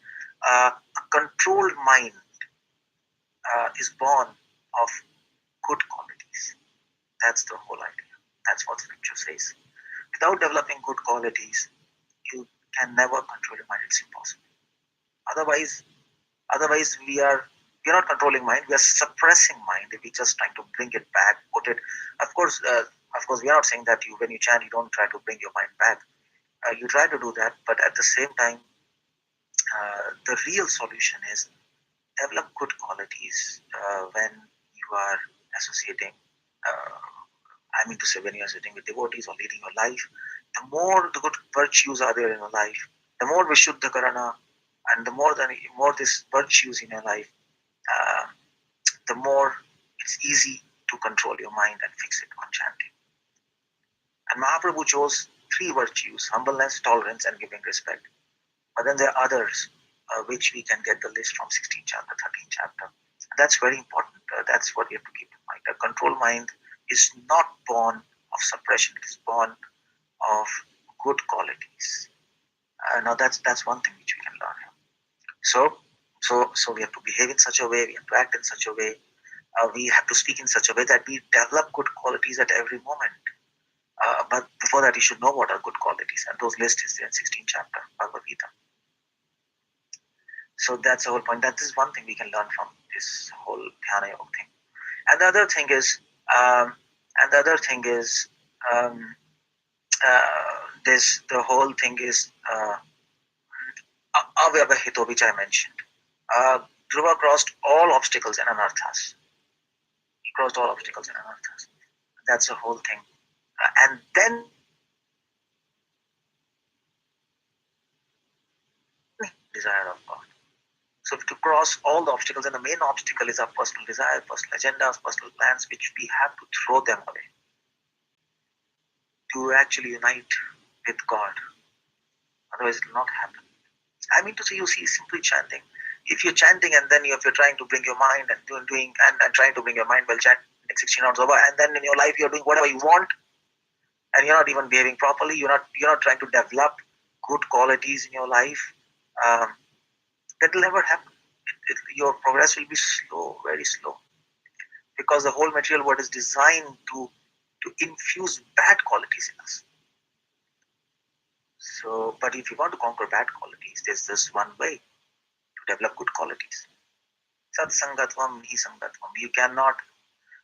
A controlled mind is born of good qualities. That's the whole idea. That's what scripture says. Without developing good qualities, you can never control your mind. It's impossible. Otherwise, we're not controlling mind. We are suppressing mind. We're just trying to bring it back, put it. Of course, we are not saying that when you chant, you don't try to bring your mind back. You try to do that, but at the same time, the real solution is develop good qualities when you are associating. I mean to say, when you are sitting with devotees or leading your life, the more the good virtues are there in your life, the more Vishuddha Karana, and the more these virtues in your life, uh, the more it's easy to control your mind and fix it on chanting. And Mahaprabhu chose 3 virtues: humbleness, tolerance, and giving respect. But then there are others which we can get the list from 16th chapter, 13th chapter. That's very important. That's what you have to keep in mind. A controlled mind is not born of suppression, it is born of good qualities. Now that's one thing which we can learn here. So we have to behave in such a way, we have to act in such a way, we have to speak in such a way that we develop good qualities at every moment. But before that, you should know what are good qualities, and those lists is there in 16th chapter Bhagavad Gita. So that's the whole point. That is one thing we can learn from this whole dhyana yoga thing. And the other thing is, this the whole thing is avyavahito, which I mentioned. Dhruva crossed all obstacles and anarthas. He crossed all obstacles and anarthas. That's the whole thing. And then desire of God. So to cross all the obstacles, and the main obstacle is our personal desire, personal agendas, personal plans, which we have to throw them away to actually unite with God. Otherwise, it will not happen. I mean to say, you see, simply chanting. If you're chanting and then if you're trying to bring your mind and doing and trying to bring your mind while chanting 16 rounds over, and then in your life you're doing whatever you want, and you're not even behaving properly. You're not trying to develop good qualities in your life, that will never happen. Your progress will be slow, very slow, because the whole material world is designed to infuse bad qualities in us. So, but if you want to conquer bad qualities, there's this one way to develop good qualities. Sat sangatvam, hi sangatvam. You cannot,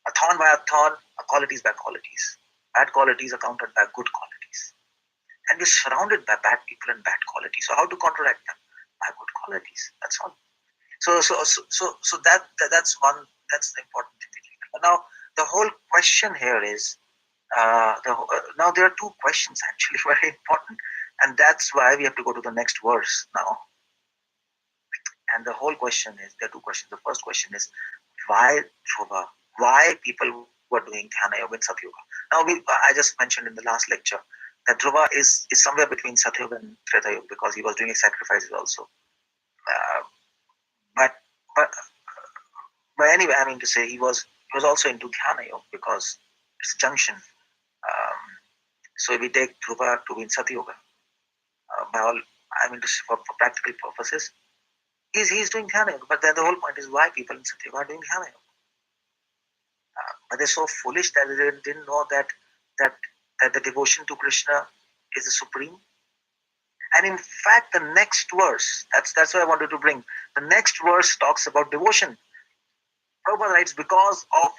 a thorn by a thorn, a qualities by qualities. Bad qualities are countered by good qualities. And we're surrounded by bad people and bad qualities. So how to counteract them? By good qualities. That's all. So that's one, that's the important thing. But now the whole question here is, now there are two questions actually very important, and that's why we have to go to the next verse now. And the whole question is, there are two questions. The first question is, why Dhruva? Why people were doing Dhyana Yoga in Satyuga? Now, I just mentioned in the last lecture that Dhruva is somewhere between Satyuga and Treta Yuga, because he was doing sacrifices also. But but but anyway, I mean to say, he was also into Dhyana Yoga because it's a junction. So if we take Dhruva to be in Satyuga, by all, I mean to say, for practical purposes, he's doing Dhyana Yoga. But then the whole point is, why people in Satyuga are doing Dhyana Yoga? But they're so foolish that they didn't know that the devotion to Krishna is the supreme. And in fact, the next verse, that's what I wanted to bring. The next verse talks about devotion. Prabhupada writes, because of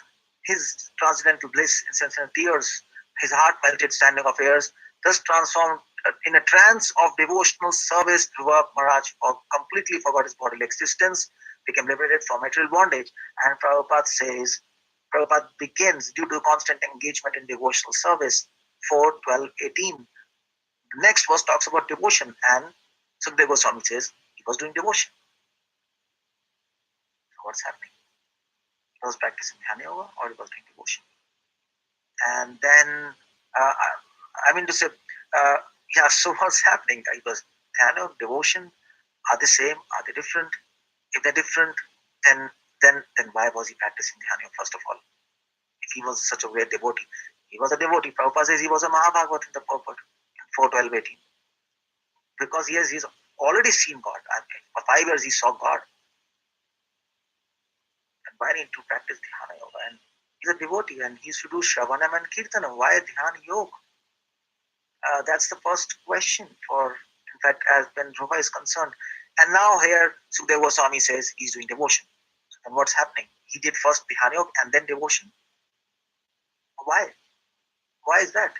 his transcendental bliss, insensate tears, his heart melted standing of airs, thus transformed in a trance of devotional service, Dhruva Maharaj completely forgot his bodily existence, became liberated from material bondage. And Prabhupada begins, due to constant engagement in devotional service, 4:12:18. The next verse talks about devotion, and Sukadeva Goswami says he was doing devotion. So what's happening? He was practicing Dhyana Yoga, or he was doing devotion. And then, I mean to say, yeah, so what's happening? He was Dhyana, devotion, are they same? Are they different? If they're different, then why was he practicing Dhyana, first of all? If he was such a great devotee, he was a devotee. Prabhupada says he was a Mahabhagavat in the purport, 4:12:18. Because he's already seen God. I mean, for 5 years he saw God. And why need to practice Dhyana Yoga? And he's a devotee and he should do Shravanam and Kirtanam. Why Dhyana Yoga? That's the first question for, in fact, as when Dhruva is concerned. And now here Sukadeva Goswami says he's doing devotion. So then what's happening? He did first Dhyana Yoga and then devotion. Why? Why is that?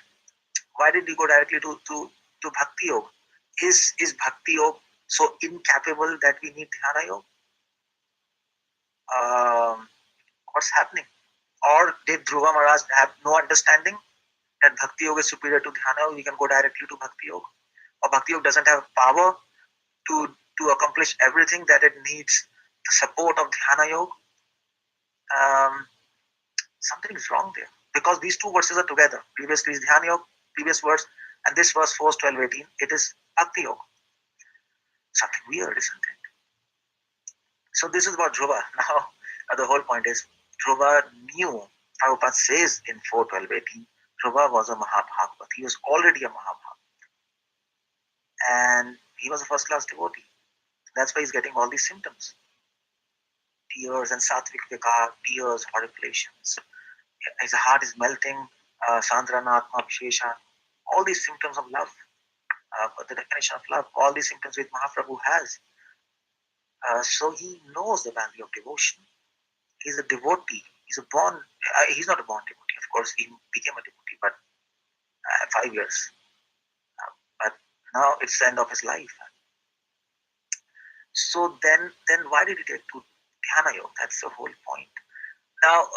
Why did he go directly to Bhakti Yoga? Is Bhakti Yoga so incapable that we need Dhyana Yoga? What's happening? Or did Dhruva Maharaj have no understanding that Bhakti Yoga is superior to Dhyana Yoga? We can go directly to Bhakti Yoga. Or Bhakti Yoga doesn't have power to accomplish everything that it needs, the support of Dhyana Yoga? Something is wrong there. Because these two verses are together. Previously is Dhyana Yoga, previous verse, and this verse 4:12:18, it is Bhakti Yoga. Something weird, isn't it? So this is about Dhruva. Now, the whole point is, Dhruva knew, Prabhupada says in 4:12:18, Dhruva was a Mahabhagavat. He was already a Mahabhagavat. And he was a first-class devotee. That's why he's getting all these symptoms. Tears and sattvic vikar, tears, horripilations. His heart is melting, Sandrana Atma Vishesha. All these symptoms of love, the definition of love, all these symptoms which Mahaprabhu has. So he knows the value of devotion. He's a devotee. He's not a born devotee. Of course, he became a devotee, but 5 years. But now it's the end of his life. So then why did he take to Dhyana Yoga? That's the whole point. Now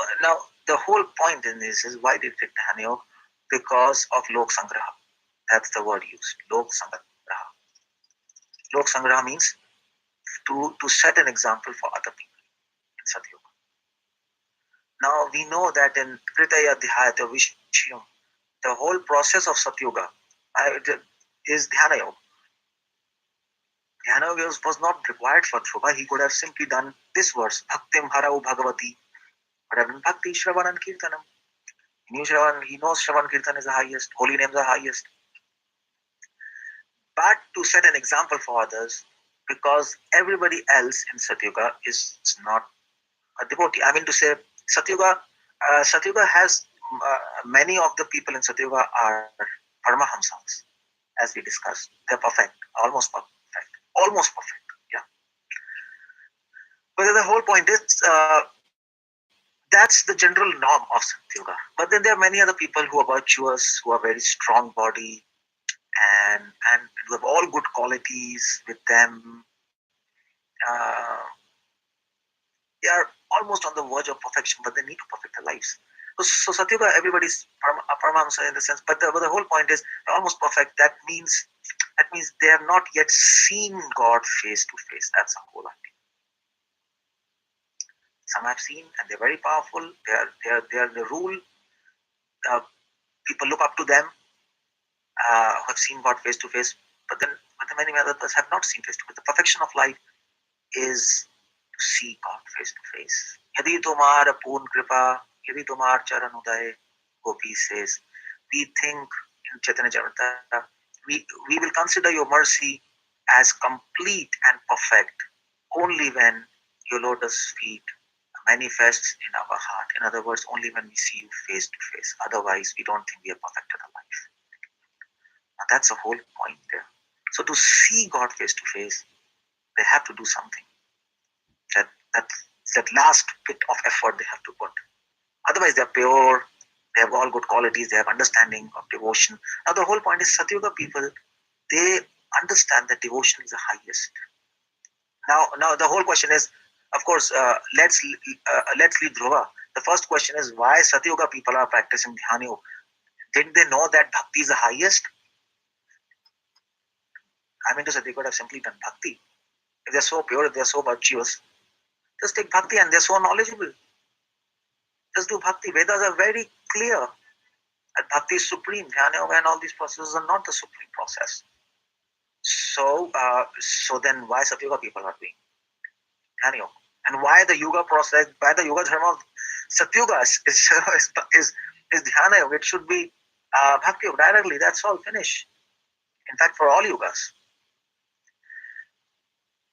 the whole point in this is, why did he take Dhyana Yoga? Because of Lok Sangraha. That's the word used. Lok Sangraha. Lok Sangraha means to set an example for other people in Satyuga. Now we know that in Kritaya Dhyayata Vishayam, the whole process of Satyuga is Dhyana Yoga. Dhyana Yoga was not required for Dhruva. He could have simply done this verse, Bhaktim Harau Bhagavati, but have been Bhakti, Shravan and Kirtanam. He knows Shravan Kirtan is the highest, holy names are highest. but to set an example for others, because everybody else in Satyuga is not a devotee. I mean to say, Satyuga has many of the people in Satyuga are Paramahamsas, as we discussed. They're perfect, almost perfect. Yeah. But the whole point is, that's the general norm of Satyuga. But then there are many other people who are virtuous, who are very strong body, and who have all good qualities with them. Uh, they are almost on the verge of perfection, but they need to perfect their lives. So Satyuga, everybody's a Paramahamsa in the sense, but the whole point is they're almost perfect. That means they have not yet seen God face to face. That's the whole idea. Some have seen, and they're very powerful. They are the rule. Uh, People look up to them, who have seen God face to face. But the many others have not seen face to face. The perfection of life is to see God face to face. Yadi tomar poon kripa, yadi tomar charan uday, Gopi says. We think in Chaitanya Charitamrita, we will consider your mercy as complete and perfect only when your lotus feet manifests in our heart. In other words, only when we see you face to face. Otherwise, we don't think we have perfected our life. Now, that's the whole point there. So to see God face to face, they have to do something. That last bit of effort they have to put. Otherwise, they're pure. They have all good qualities. They have understanding of devotion. Now, the whole point is Satyuga people, they understand that devotion is the highest. Now the whole question is, of course, let's leave Dhruva. The first question is why Satyuga people are practicing Dhyana Yoga. Didn't they know that Bhakti is the highest? I mean to say they could have simply done Bhakti. If they're so pure, if they're so virtuous, just take Bhakti, and they're so knowledgeable. Just do Bhakti. Vedas are very clear that Bhakti is supreme. Dhyana Yoga and all these processes are not the supreme process. So then why Satyuga people are doing Dhyana Yoga? And why the Yoga process, why the Yoga dharma of Satyuga is Dhyana Yoga? It should be Bhakti Yoga directly. That's all. Finish. In fact, for all Yogas.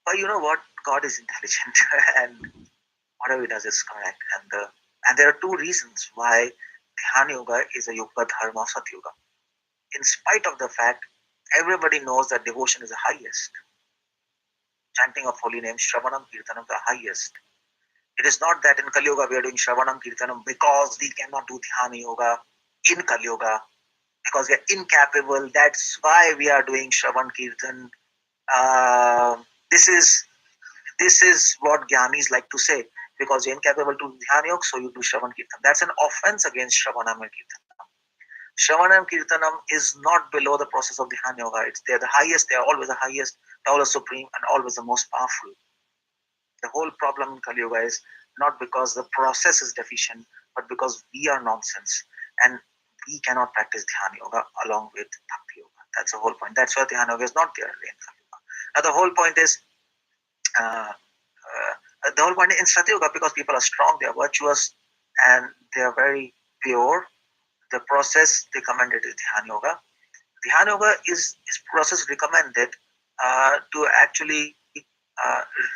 But you know what? God is intelligent, and whatever he does is correct. And there are two reasons why Dhyana Yoga is a Yoga dharma of Satyuga. In spite of the fact, everybody knows that devotion is the highest. Chanting of holy name, Shravanam Kirtanam, the highest. It is not that in Kali Yoga we are doing Shravanam Kirtanam because we cannot do Dhyana Yoga in Kali Yoga, because we are incapable. That's why we are doing Shravan Kirtan. This is what Gyanis like to say, because you're incapable to do Dhyana Yoga, so you do Shravan Kirtan. That's an offense against Shravanam and Kirtanam. Shravanam Kirtanam is not below the process of Dhyana Yoga. They're the highest, they're always the highest, they're always supreme, and always the most powerful. The whole problem in Kali Yoga is not because the process is deficient, but because we are nonsense and we cannot practice Dhyana Yoga along with Bhakti Yoga. That's the whole point. That's why Dhyana Yoga is not there in Kali Yoga. Now the whole point is in Satyuga, because people are strong, they are virtuous, and they are very pure. The process recommended is Dhyana Yoga. Dhyana Yoga is process recommended to actually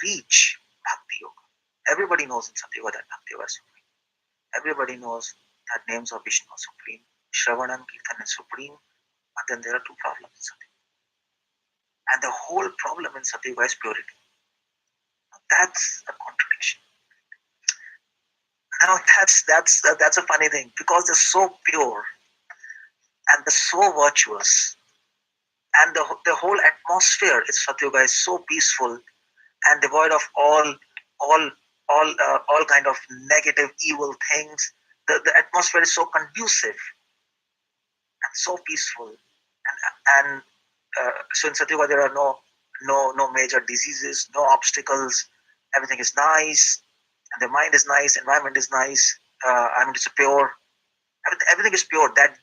reach Bhakti Yoga. Everybody knows in Satyuga that Bhakti Yoga is supreme. Everybody knows that names of Vishnu are supreme. Shravanam Kirtan is supreme. But then there are two problems in Satyuga. And the whole problem in Satyuga is purity. That's a contradiction. Now that's a funny thing, because they're so pure and they're so virtuous, and the whole atmosphere in Satyuga is so peaceful and devoid of all kind of negative, evil things. The atmosphere is so conducive and so peaceful, and so in Satyuga there are no major diseases, no obstacles. Everything is nice, and the mind is nice, environment is nice. It's pure. Everything is pure. That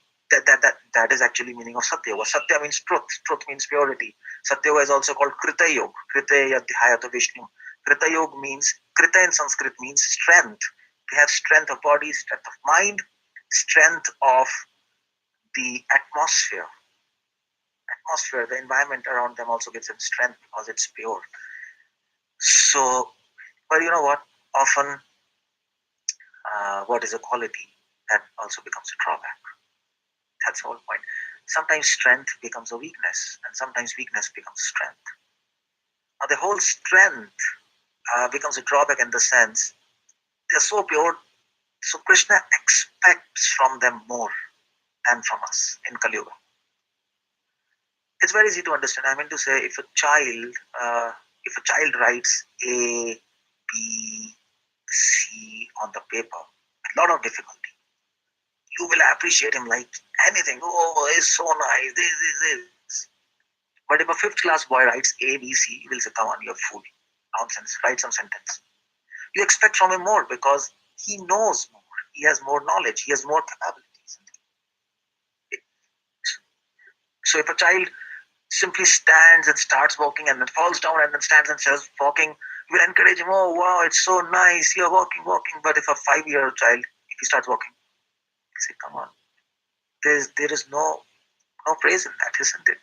is actually meaning of Satya. Satya means truth. Truth means purity. Satya is also called Krita Yoga. Krita Yadhyayata Vishnu. Krita Yoga means, Krita in Sanskrit means strength. They have strength of body, strength of mind, strength of the atmosphere atmosphere, the environment around them also gives them strength because it's pure. So, but you know what? Often, what is a quality that also becomes a drawback? That's the whole point. Sometimes strength becomes a weakness, and sometimes weakness becomes strength. Now, the whole strength becomes a drawback in the sense they're so pure, so Krishna expects from them more than from us in Kali Yuga. It's very easy to understand. I mean to say, if a child writes A, B, C on the paper, a lot of difficulty, you will appreciate him like anything. Oh, it's so nice. This. But if a fifth class boy writes A, B, C, you will say, come on, you're fool. Nonsense. Write some sentence. You expect from him more because he knows more. He has more knowledge. He has more capabilities. So if a child simply stands and starts walking and then falls down and then stands and says walking, we'll encourage him. Oh wow, it's so nice. You're walking. But if a 5-year-old child, if he starts walking, we say, come on. There is no praise in that, isn't it?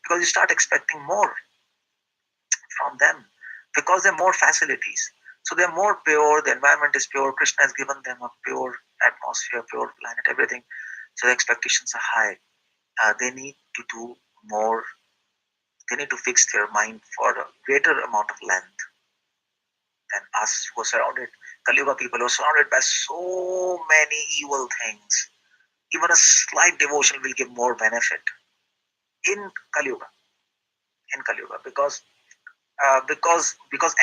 Because you start expecting more from them because there are more facilities. So they're more pure, the environment is pure, Krishna has given them a pure atmosphere, pure planet, everything. So the expectations are high. They need to do more, they need to fix their mind for a greater amount of length than us who are surrounded. Kali Yuga people are surrounded by so many evil things. Even a slight devotion will give more benefit in Kali Yuga. Because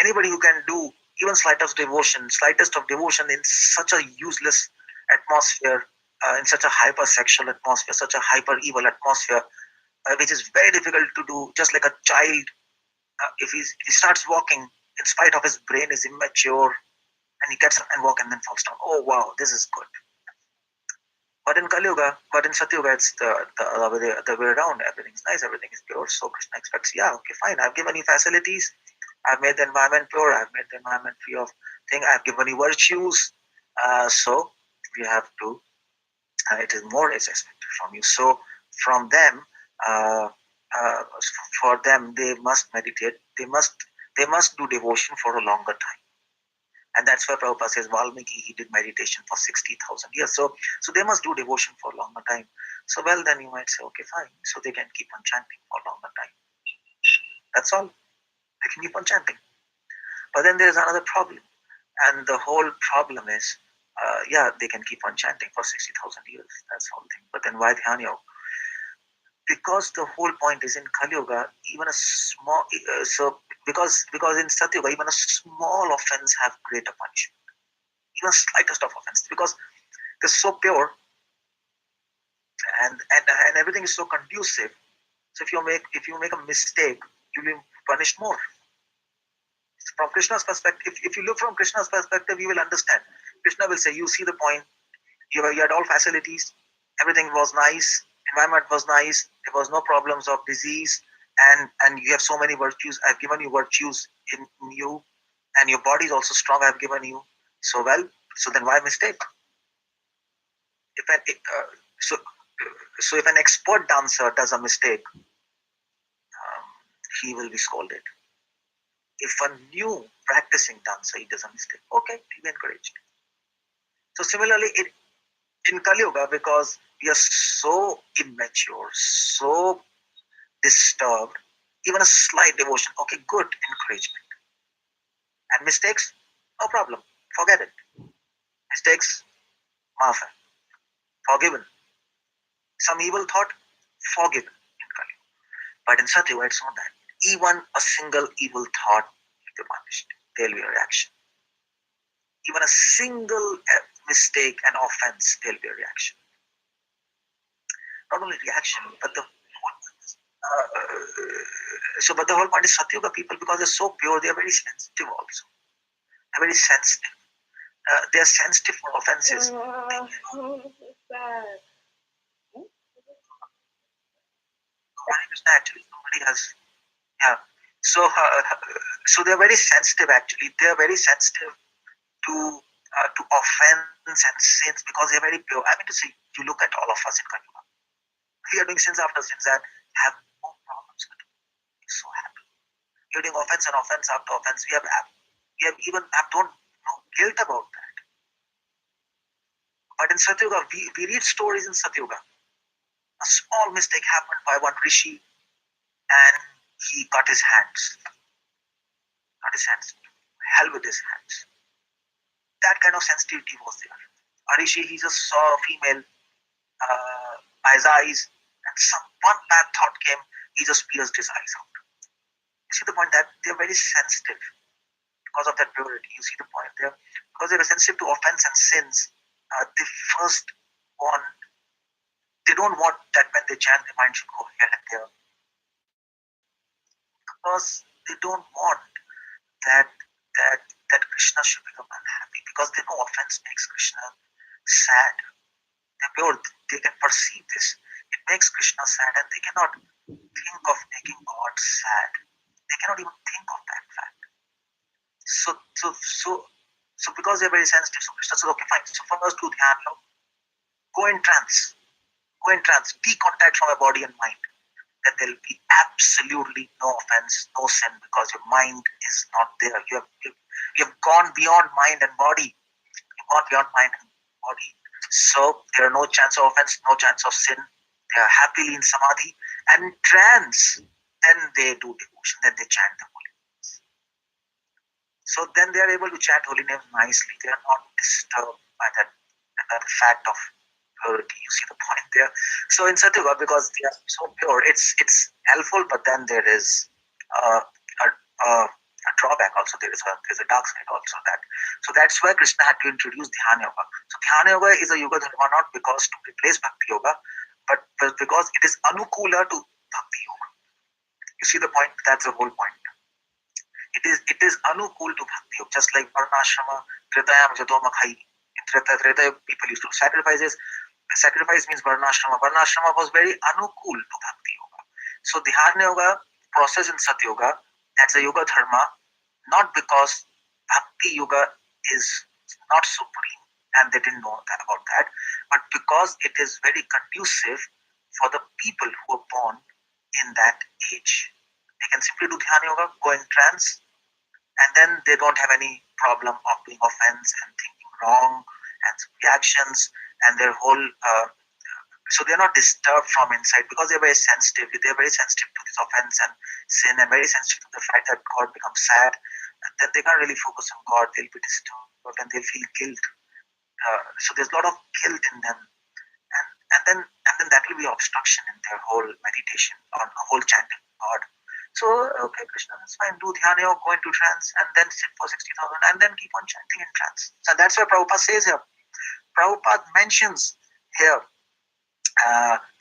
anybody who can do even slightest of devotion in such a useless atmosphere, in such a hypersexual atmosphere, such a hyper evil atmosphere, which is very difficult to do. Just like a child, if he starts walking, in spite of his brain is immature, and he gets up and walk and then falls down. Oh wow, this is good. But in Kali Yuga, but in Satyuga, it's the way around. Everything's nice, everything is pure. So Krishna expects, yeah, okay, fine. I've given you facilities. I've made the environment pure. I've made the environment free of thing. I've given you virtues. So we have to. It is more is expected from you. So from them, uh, uh, for them, they must meditate. They must do devotion for a longer time. And that's why Prabhupada says Valmiki, he did meditation for 60,000 years. So they must do devotion for a longer time. So well, then you might say, okay, fine. So they can keep on chanting for a longer time. That's all. They can keep on chanting. But then there's another problem. And the whole problem is, they can keep on chanting for 60,000 years. That's the whole thing. But then why Dhyan Yoga? Because the whole point is in Kali Yuga, even a small, because in Satyuga, even a small offense have greater punishment. Even slightest of offense. Because they're so pure and everything is so conducive. So if you make a mistake, you will be punished more. From Krishna's perspective, if you look from Krishna's perspective, you will understand. Krishna will say, you see the point, you had all facilities, everything was nice, environment was nice, there was no problems of disease, and you have so many virtues. I've given you virtues in you, and your body is also strong. I've given you. So then why mistake? So if an expert dancer does a mistake, he will be scolded. If a new practicing dancer he does a mistake, okay, he'll be encouraged. So similarly, in Kali Yuga, because we are so immature, so disturbed, even a slight devotion, okay, good, encouragement. And mistakes, no problem, forget it. Mistakes, maaf hai, forgiven. Some evil thought, forgiven in Kali Yuga. But in Satyuga, it's not that. Even a single evil thought will be punished. There will be a reaction. Even a single mistake and offense, there will be a reaction. Not only reaction, but the whole point is Satyuga people, because they're so pure, they are very sensitive also. They're very sensitive. They are sensitive for offenses. Actually, somebody has, yeah. So they're very sensitive. Actually, they're very sensitive to offense and sins because they're very pure. I mean to say, you look at all of us in Kali Yuga. We are doing sins after sins and have no So happy. You're doing offense and offense after offense. We have even don't know guilt about that. But in Satyuga, we read stories in Satyuga. A small mistake happened by one rishi, and he cut his hands. Cut his hands. Hell with his hands. That kind of sensitivity was there. A rishi, he just saw a female by his eyes, and one bad thought came. He just pierced his eyes out. You see the point that they're very sensitive because of that purity. You see the point there, because they're sensitive to offense and sins. They first want. They don't want that when they chant, their mind should go here and there, because they don't want that that Krishna should become unhappy, because they know offense makes Krishna sad. They're pure. They can perceive this. It makes Krishna sad, and they cannot think of making God sad. They cannot even think of that fact. So because they're very sensitive, so Krishna says, okay, fine. So first do dhyana, go in trance, decontact from your body and mind. Then there will be absolutely no offense, no sin, because your mind is not there. You have gone beyond mind and body. You've gone beyond mind and body. So there are no chance of offense, no chance of sin. They are happily in samadhi and in trance. Then they do devotion. Then they chant the holy names. So then they are able to chant holy names nicely. They are not disturbed by the fact of purity. You see the point there. So in Satyuga, because they are so pure, it's helpful. But then there is a drawback also. There's a dark side also. So that's why Krishna had to introduce Dhyana Yoga. So Dhyana Yoga is a yoga dharma not because to replace Bhakti Yoga, but because it is anukula to Bhakti Yoga. You see the point? That's the whole point. It is anukul to Bhakti Yoga, just like Varnashrama, Tretayam Jadomakhai. In Treta people used to sacrifices. Sacrifice means Varnashrama. Varnashrama was very anukul to Bhakti Yoga. So Dhyana Yoga process in Satyoga, that's a yoga dharma, not because Bhakti Yoga is not supreme and they didn't know about that, but because it is very conducive for the people who are born in that age. They can simply do Dhyana Yoga, go in trance, and then they don't have any problem of doing offense and thinking wrong and reactions, and their whole so they're not disturbed from inside, because they're very sensitive. They're very sensitive to this offense and sin, and very sensitive to the fact that God becomes sad, and then they can't really focus on God. They'll be disturbed and they'll feel guilt. So there's a lot of guilt in them, and then that will be obstruction in their whole meditation or whole chanting God. So okay, Krishna, that's fine. Do dhyana yoga, go into trance, and then sit for 60,000, and then keep on chanting in trance. So that's why Prabhupada says here. Prabhupada mentions here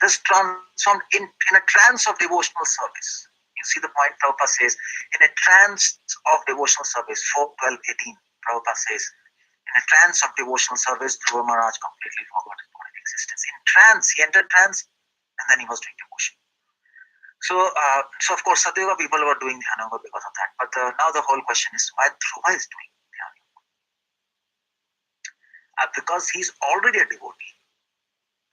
this transformed in a trance of devotional service. You see the point. Prabhupada says, in a trance of devotional service, 4:12:18. Prabhupada says, in a trance of devotional service, Dhruva Maharaj completely forgot his bodily existence. In trance, he entered trance, and then he was doing devotion. So of course, Satyuga people were doing Dhyana Yoga because of that. But now the whole question is, why Dhruva is doing Dhyana Yoga? Because he's already a devotee.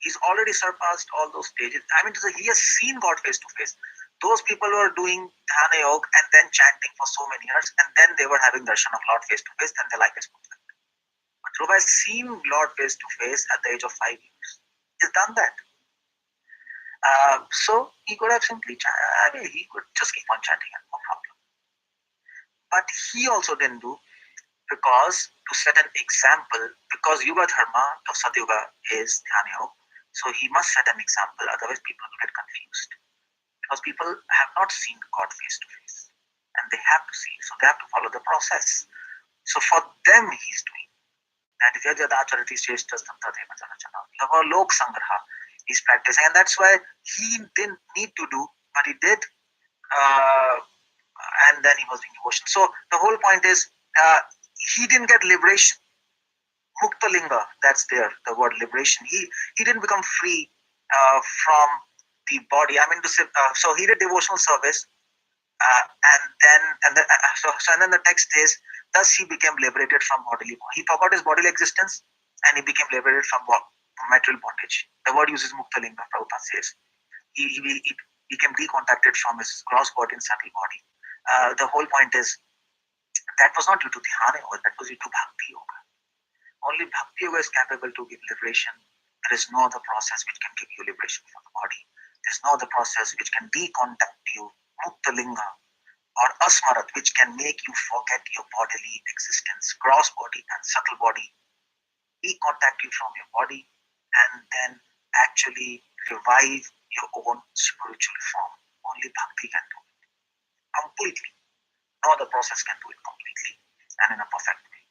He's already surpassed all those stages. I mean, he has seen God face to face. Those people were doing Dhyana Yoga and then chanting for so many years, and then they were having darshan of Lord face to face, then their life is perfect. But Dhruva has seen Lord face to face at the age of 5 years. He's done that. So he could have simply, he could just keep on chanting and no problem. But he also didn't do, because to set an example, because Yuga Dharma of Satyuga is Dhyana Yoga, so he must set an example, otherwise people will get confused. Because people have not seen God face to face, and they have to see, so they have to follow the process. So for them, he's doing. And if you're Lok Sangraha, he's practicing, and that's why he didn't need to do, but he did, and then he was doing devotion. So the whole point is, he didn't get liberation. Mukta Linga, that's there, the word liberation. He didn't become free from the body. I mean to say, so he did devotional service, and then the text is, thus he became liberated from bodily. He forgot his bodily existence, and he became liberated from material bondage. The word uses Mukta Linga. Prabhupada says he became decontacted from his gross body and subtle body. The whole point is that was not due to dhyana yoga, that was due to bhakti yoga. Only bhakti yoga is capable to give liberation. There is no other process which can give you liberation from the body. There is no other process which can decontact you, mukta linga, or asmarat, which can make you forget your bodily existence, gross body and subtle body, decontact you from your body, and then actually revive your own spiritual form. Only bhakti can do it completely. No other process can do it completely and in a perfect way.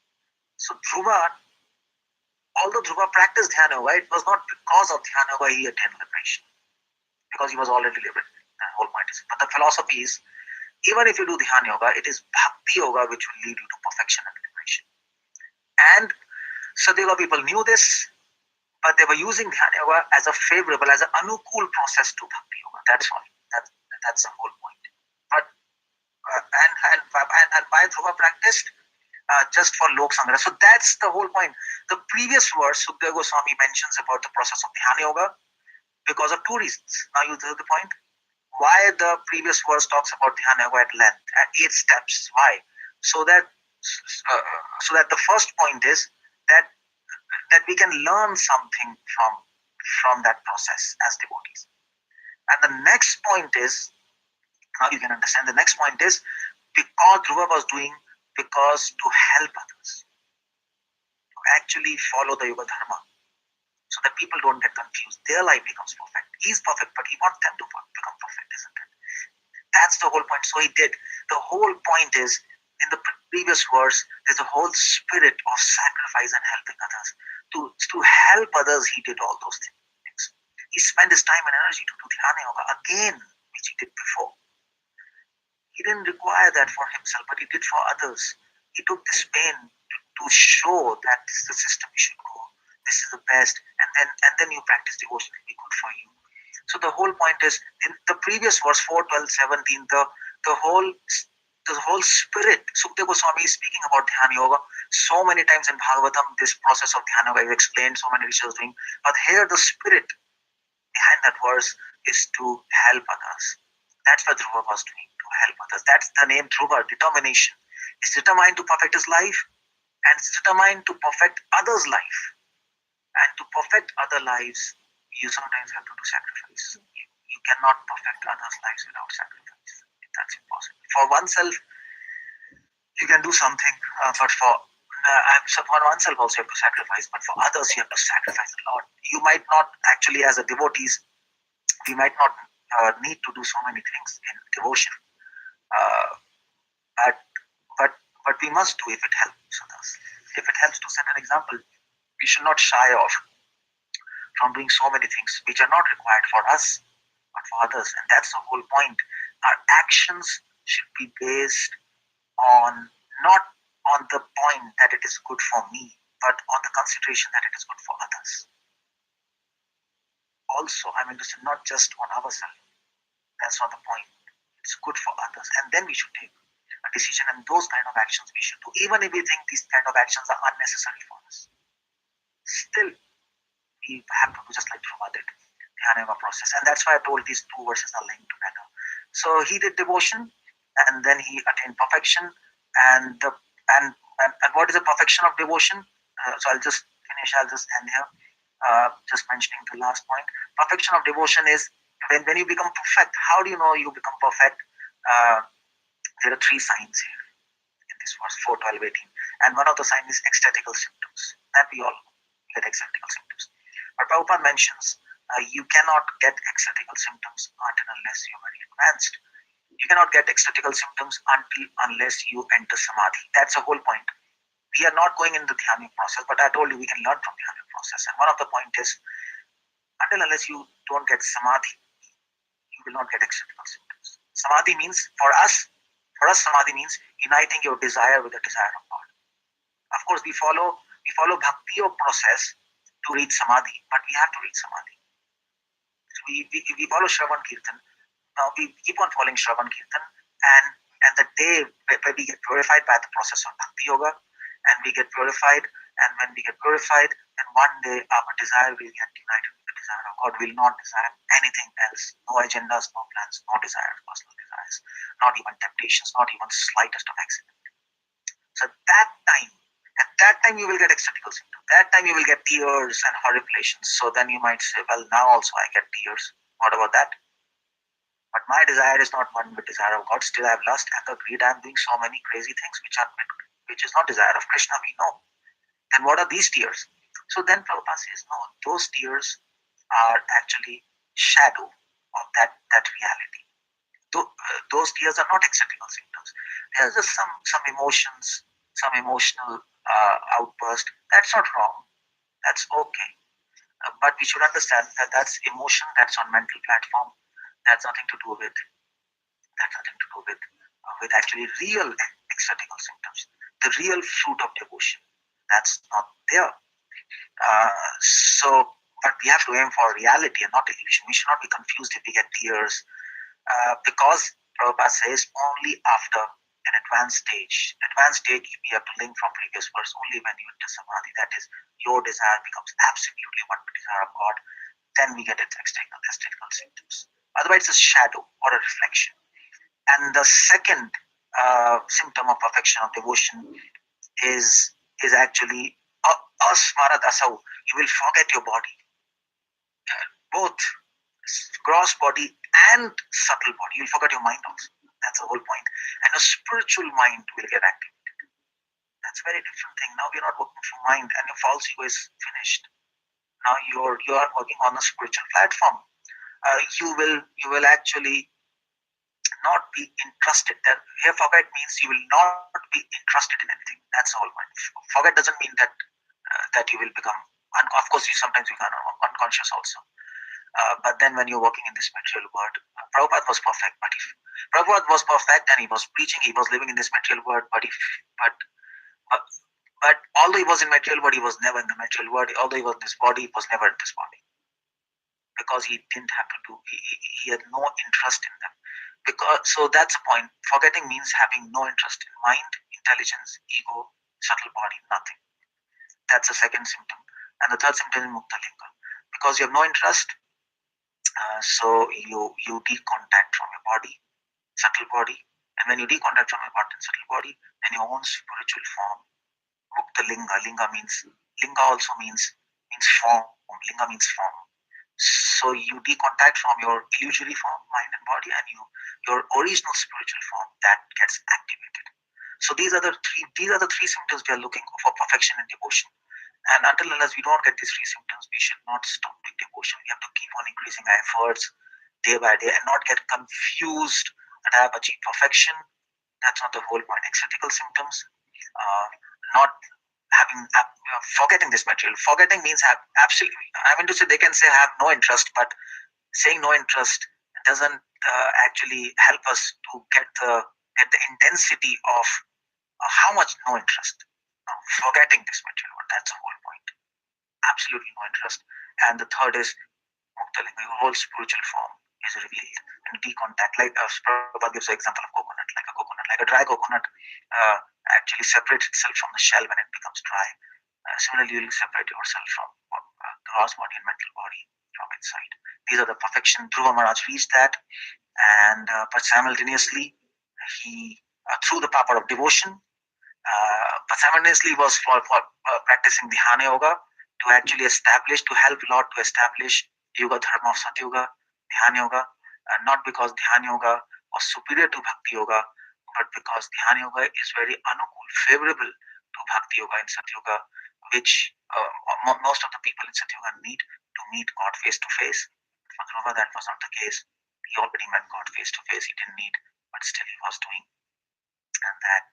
So Dhruva, although Dhruva practiced dhyana yoga, it was not because of dhyana yoga he attained liberation, because he was already liberated. The whole point is, but the philosophy is, even if you do dhyana yoga, it is bhakti yoga which will lead you to perfection and liberation. And Sadeva people knew this, but they were using dhyana yoga as a favorable, as an anukul process to bhakti yoga. That's all. That's the whole point. But and why Dhruva practiced? Just for Lok Sangra. So that's the whole point. The previous verse, Sukadeva Goswami mentions about the process of dhyana yoga because of two reasons. Now you heard the point. Why the previous verse talks about dhyana yoga at length, at 8 steps. Why? So that the first point is that we can learn something from that process as devotees. And the next point is, now you can understand, the next point is, because Dhruva was doing, because to help others, to actually follow the yoga dharma, so that people don't get confused. Their life becomes perfect. He's perfect, but he wants them to become perfect, isn't it? That's the whole point. So he did. The whole point is, in the previous verse, there's a whole spirit of sacrifice and helping others. To help others, he did all those things. He spent his time and energy to do dhyana yoga again, which he did before. He didn't require that for himself, but he did for others. He took this pain to show that this is the system you should go. This is the best, and then you practice devotion, it will be good for you. So the whole point is, in the previous verse 4, 12, 17, the whole spirit, Sukadeva Goswami is speaking about dhyana yoga. So many times in Bhagavatham, this process of dhyana yoga is explained, so many rishis doing. But here the spirit behind that verse is to help others. That's what Dhruva was doing, to help others. That's the name Dhruva, determination. He's determined to perfect his life, and it's determined to perfect others' life. And to perfect other lives, you sometimes have to do sacrifice. You cannot perfect others' lives without sacrifice. That's impossible. For oneself, you can do something, but for oneself also you have to sacrifice, but for others you have to sacrifice a lot. You might not actually, as a devotees, we might not need to do so many things in devotion, but we must do if it helps others. If it helps to set an example, we should not shy off from doing so many things which are not required for us, but for others. And that's the whole point. Our actions should be based on, not on the point that it is good for me, but on the consideration that it is good for others. Also, I'm interested not just on ourselves. That's not the point. It's good for others. And then we should take a decision, and those kind of actions we should do, even if we think these kind of actions are unnecessary for us. Still, we have to do just like Dhruva did, the dhyana yoga process. And that's why I told these two verses are linked together. So he did devotion, and then he attained perfection. And what is the perfection of devotion? So I'll just end here, just mentioning the last point. Perfection of devotion is when you become perfect. How do you know you become perfect? There are 3 signs here in this verse 4, 12, 18. And one of the signs is ecstatical symptoms. That we all get ecstatical symptoms. But Prabhupada mentions you cannot get ecstatical symptoms until unless you're very advanced. You cannot get ecstatical symptoms unless you enter samadhi. That's the whole point. We are not going in the dhyana process, but I told you we can learn from the dhyana process. And one of the point is, until unless you don't get samadhi, you will not get ecstatical symptoms. Samadhi means, for us samadhi means uniting your desire with the desire of God. Of course, we follow bhakti yoga process to reach samadhi, but we have to reach samadhi. So we follow Shravan Kirtan. Now we keep on following Shravan Kirtan, and the day where we get purified by the process of bhakti yoga, and we get purified, and when we get purified, then one day our desire will get united with the desire of God, will not desire anything else. No agendas, no plans, no desires, personal desires, not even temptations, not even slightest of accident. So at that time you will get ecstatical symptoms. That time you will get tears and horripilations. So then you might say, well, now also I get tears. What about that? But my desire is not one with desire of God. Still I have lust, anger, greed. I am doing so many crazy things which is not desire of Krishna, we know. Then what are these tears? So then Prabhupada says, no, those tears are actually shadow of that reality. Those tears are not ecstatical symptoms. There's just some emotions, some emotional outburst. That's not wrong. That's okay. But we should understand that that's emotion. That's on mental platform. That's nothing to do with. That's nothing to do with actually real ecstatical symptoms. The real fruit of devotion. That's not there. So, but we have to aim for reality and not illusion. We should not be confused if we get tears, because Prabhupada says only after an advanced stage. Advanced stage, we have to link from previous verse. Only when you enter samadhi, that is, your desire becomes absolutely one with desire of God, then we get its external symptoms. Otherwise, it's a shadow or a reflection. And the second symptom of perfection of devotion is actually asmarat asau. You will forget your body, both gross body and subtle body. You'll forget your mind also. That's the whole point. And a spiritual mind will get activated. That's a very different thing. Now you're not working for mind, and your false ego is finished. Now you are working on a spiritual platform. You will actually not be interested. Here, forget means you will not be interested in anything. That's the whole point. Forget doesn't mean that you will become. Of course, sometimes you can unconscious also. But then when you're working in this material world, Prabhupada was perfect. But if Prabhupada was perfect and he was preaching, he was living in this material world. But although he was in material world, he was never in the material world. Although he was in this body, he was never in this body, because he didn't have to do. He had no interest in them. So that's the point. Forgetting means having no interest in mind, intelligence, ego, subtle body, nothing. That's the second symptom. And the third symptom is mukta linga. Because you have no interest, so you decontact from your body, subtle body. And when you decontact from your body and subtle body, then your own spiritual form, mukta linga. Linga also means form. Linga means form. So you decontact from your illusory form, mind and body, and your original spiritual form, that gets activated. So these are the three symptoms we are looking for perfection and devotion. And until unless we don't get these three symptoms, we should not stop doing devotion. We have to keep on increasing our efforts day by day and not get confused that I have achieved perfection. That's not the whole point. Ecstatical symptoms, not having forgetting this material. Forgetting means have absolutely. I mean to say, they can say have no interest, but saying no interest doesn't actually help us to get the intensity of how much no interest. Forgetting this material, that's the whole point. Absolutely no interest. And the third is mukta linga. Your whole spiritual form is revealed and decontact. Like Prabhupada gives an example of coconut, like a dry coconut actually separates itself from the shell when it becomes dry. Similarly, you will separate yourself from the gross body and mental body from inside. These are the perfection. Dhruva Maharaj reached that, and but simultaneously, he through the power of devotion, but simultaneously was for practicing dhyana yoga to actually to help Lord to establish Yuga Dharma of Satyuga, Dhyana Yoga, not because Dhyana Yoga was superior to Bhakti Yoga, but because Dhyana Yoga is very anukul, favorable to Bhakti Yoga in Satyuga, which most of the people in Satyuga need to meet God face to face. For Dhruva, that was not the case. He already met God face to face. He didn't need, but still he was doing and that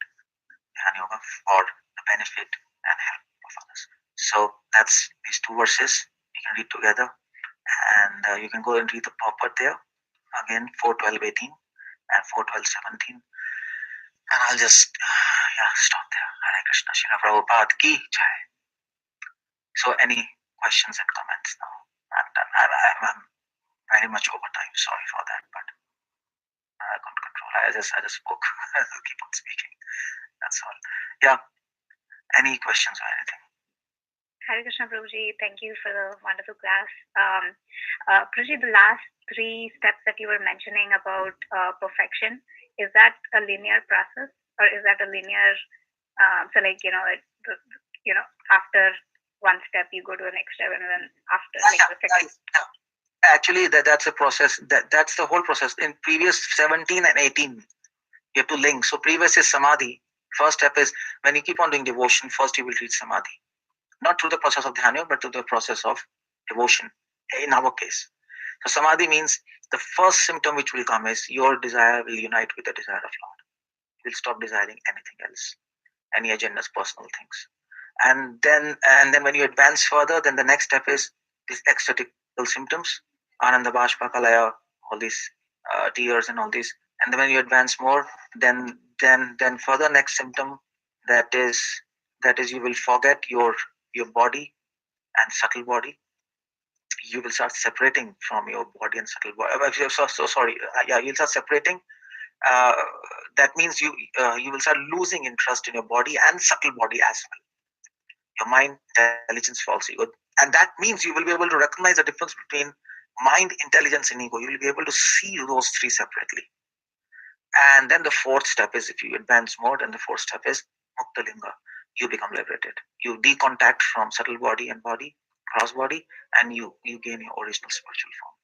Dhyana Yoga for the benefit and help of others. So that's these two verses. You can read together. And you can go and read the purport there. Again, 4:12:18 and 4:12:17. And I'll just stop there. Hare Krishna, Srila Prabhupada ki jai. So any questions and comments now? I'm done. I'm very much over time. Sorry for that, but I can't control. I just spoke. I'll keep on speaking. That's all. Yeah. Any questions or anything?
Hare Krishna, Prabhuji. Thank you for the wonderful class. Prabhuji, the last three steps that you were mentioning about perfection, is that a linear process, or is that a linear? So, like after one step, you go to the next step, and then after, like the second.
Actually, that's a process. That's the whole process. In previous 17 and 18, you have to link. So previous is samadhi. First step is when you keep on doing devotion, first you will reach samadhi. Not through the process of dhyana, but through the process of devotion, in our case. So samadhi means the first symptom which will come is your desire will unite with the desire of Lord. You will stop desiring anything else, any agendas, personal things. And then when you advance further, then the next step is these ecstatical symptoms, Ananda Bhashpa Kalaya, all these tears and all these. And then when you advance more, then further next symptom, that is you will forget your body and subtle body. You will start separating from your body and subtle body. So sorry. Yeah, you'll start separating. Uh, that means you will start losing interest in your body and subtle body as well. Your mind, intelligence falls ego, and that means you will be able to recognize the difference between mind, intelligence, and ego. You will be able to see those three separately. And then the fourth step is, if you advance more, then the fourth step is muktalinga. You become liberated. You decontact from subtle body and body, cross body, and you gain your original spiritual form.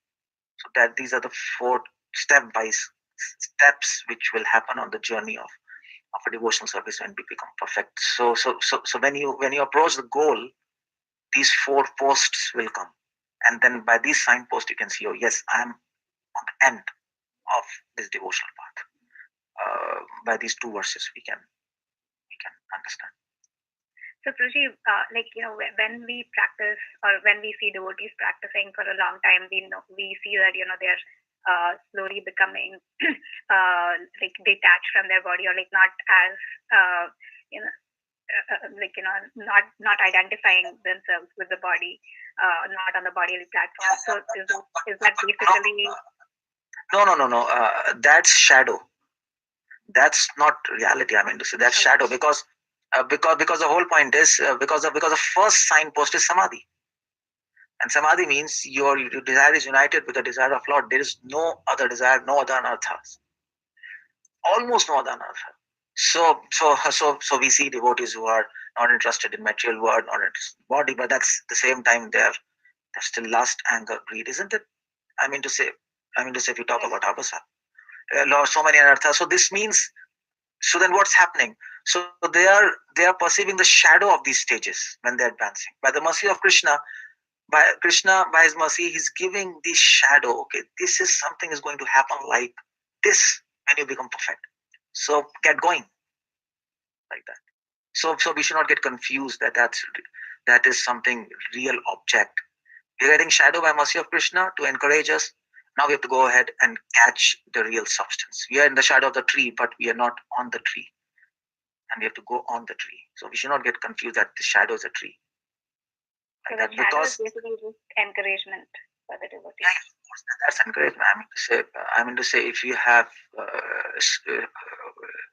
So that these are the four step-wise steps which will happen on the journey of a devotional service when we become perfect. So when you approach the goal, these four posts will come, and then by these signposts you can see, oh yes, I am on the end of this devotional path. By these two verses we can understand.
So, Prabhuji, when we practice, or when we see devotees practicing for a long time, we see that they're slowly becoming like detached from their body, or like not as you know not identifying themselves with the body, not on the bodily platform. So is that basically?
No. That's shadow. That's not reality. I mean to say that's shadow, because the whole point is because the first signpost is samadhi, and samadhi means your desire is united with the desire of Lord. There is no other desire, no other anarthas, almost no other anartha. So we see devotees who are not interested in material world, not interested in body, but that's the same time they're still lust, anger, greed, isn't it? I mean to say, if you talk about abhasa, so many anarthas. So this means, so then what's happening? So they are perceiving the shadow of these stages when they're advancing. By the mercy of Krishna, by his mercy, he's giving this shadow. Okay, this is something is going to happen like this when you become perfect. So get going like that. So we should not get confused that is something real object. We're getting shadow by mercy of Krishna to encourage us. Now we have to go ahead and catch the real substance. We are in the shadow of the tree, but we are not on the tree. And we have to go on the tree. So we should not get confused that the shadow is a tree.
Like so that, because is basically just encouragement for the devotee.
Yeah, of course, that's encouragement. I mean to say, if you have,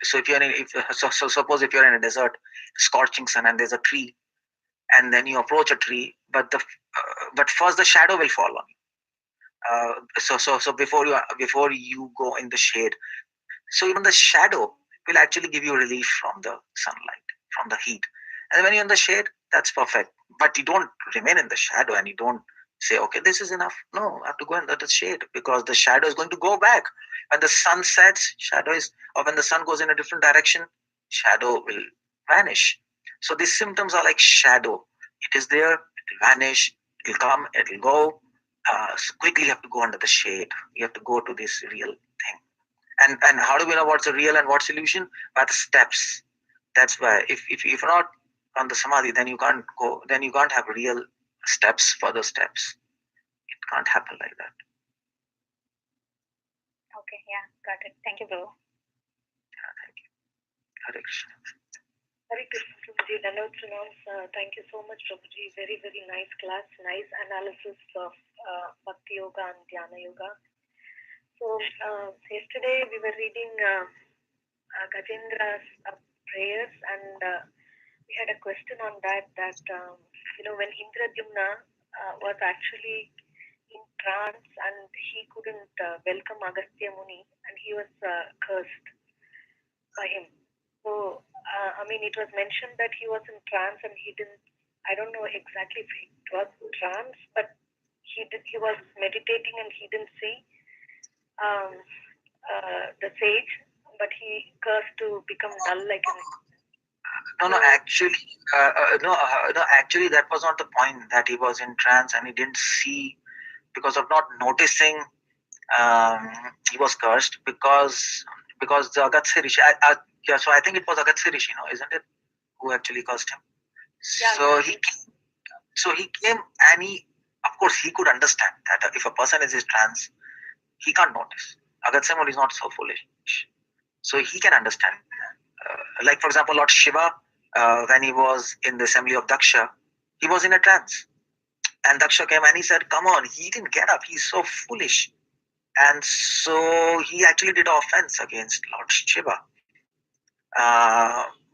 so if you're so suppose if you're in a desert, scorching sun, and there's a tree, and then you approach a tree, but first the shadow will fall on you. So before you go in the shade, so even the shadow will actually give you relief from the sunlight, from the heat. And when you're in the shade, that's perfect. But you don't remain in the shadow, and you don't say, okay, this is enough. No, I have to go in the shade, because the shadow is going to go back. When the sun sets, or when the sun goes in a different direction, shadow will vanish. So these symptoms are like shadow. It is there, it will vanish, it will come, it will go. So quickly you have to go under the shade. You have to go to this real thing. And how do we know what's a real and what's illusion? By the steps. That's why if you're not on the samadhi, then you can't go. Then you can't have real steps, further steps. It can't happen like that.
Okay, yeah, got it. Thank you, bro.
Yeah, thank you. Hare Krishna.
Hare Krishna, Prabhuji. Thank you so much, Prabhuji. Very, very nice class. Nice analysis of Bhakti Yoga and Dhyana Yoga. So yesterday we were reading Gajendra's prayers, and we had a question on that when Indradyumna was actually in trance and he couldn't welcome Agastya Muni, and he was cursed by him. So, it was mentioned that he was in trance and he didn't, I don't know exactly if it was trance, but he was meditating and he didn't see the sage, but he cursed to become dull like an.
Actually, that was not the point, that he was in trance and he didn't see because of not noticing. He was cursed because the Agastya Rishi. So I think it was Agastya Rishi, isn't it, who actually cursed him? He came and of course, he could understand that if a person is in trance, he can't notice. Agastya Muni is not so foolish, so he can understand. Like for example, Lord Shiva, when he was in the assembly of Daksha, he was in a trance, and Daksha came and he said, "Come on!" He didn't get up. He's so foolish, and so he actually did offense against Lord Shiva.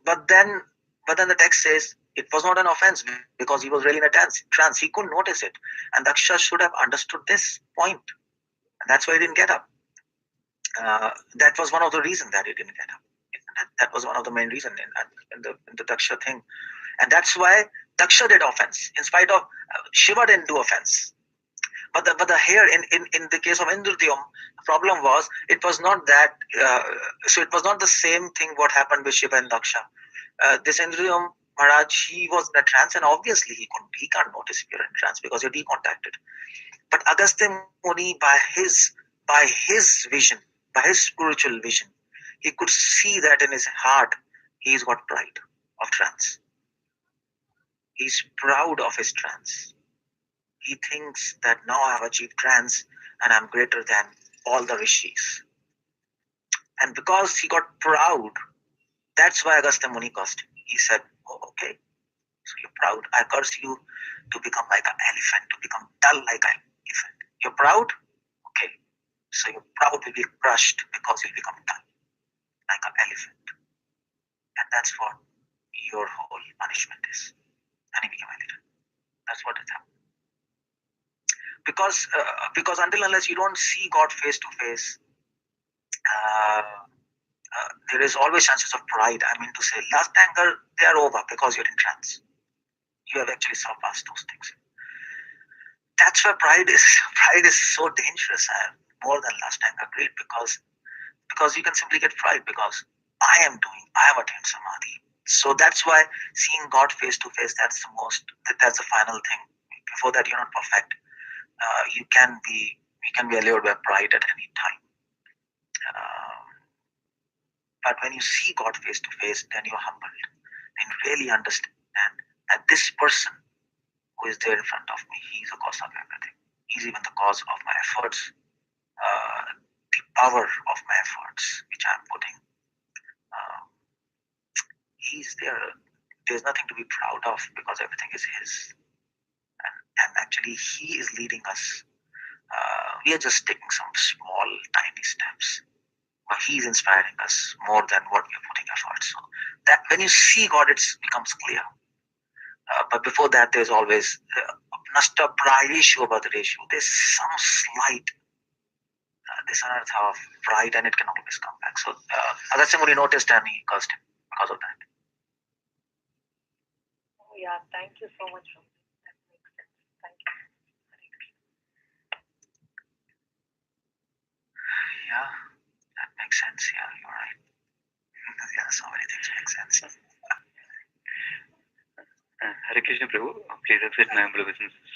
But then the text says it was not an offense because he was really in a trance. He couldn't notice it, and Daksha should have understood this point, and that's why he didn't get up. That was one of the reasons that he didn't get up. That was one of the main reasons in the Daksha thing, and that's why Daksha did offense in spite of Shiva didn't do offense. But here in the case of Indradyum, the problem was it was not that. So it was not the same thing what happened with Shiva and Daksha. This Indradyum Maharaj, he was in a trance, and obviously he can't notice if you're in trance because you're decontacted. But Agastya Muni, by his vision, by his spiritual vision, he could see that in his heart he's got pride of trance. He's proud of his trance. He thinks that now I have achieved trance and I'm greater than all the rishis. And because he got proud, that's why Agastya Muni cursed him. He said, "Oh, okay, so you're proud. I curse you to become like an elephant, to become dull like an elephant. You're proud? Okay. So your proud will be crushed because you'll become dull like an elephant. And that's what your whole punishment is." And he became a leader. That's what it happened. Because until unless you don't see God face to face, there is always chances of pride. I mean to say, lust, anger, they are over because you're in trance. You have actually surpassed those things. That's why pride is so dangerous, more than lust, anger, greed, because you can simply get pride because I have attained samadhi. So that's why seeing God face to face, that's the final thing. Before that, you're not perfect. You can be allured by pride at any time. But when you see God face to face, then you're humbled. Then you really understand that this person who is there in front of me, he's the cause of everything. He's even the cause of my efforts, the power of my efforts, which I'm putting. He's there. There's nothing to be proud of because everything is his. And actually, he is leading us. We are just taking some small, tiny steps. But he's inspiring us more than what we are putting effort. So that when you see God, it becomes clear. But before that, there's always nasta issue about the ratio. There's some slight this anartha of pride, and it can always come back. So Agastya Muni noticed and he cursed him because of that.
Oh yeah, thank you so much. That makes sense. Thank you.
Yeah, that makes sense. Yeah, you're right. Yeah, so many things make sense.
Hare Krishna Prabhu, please accept my humble obeisances.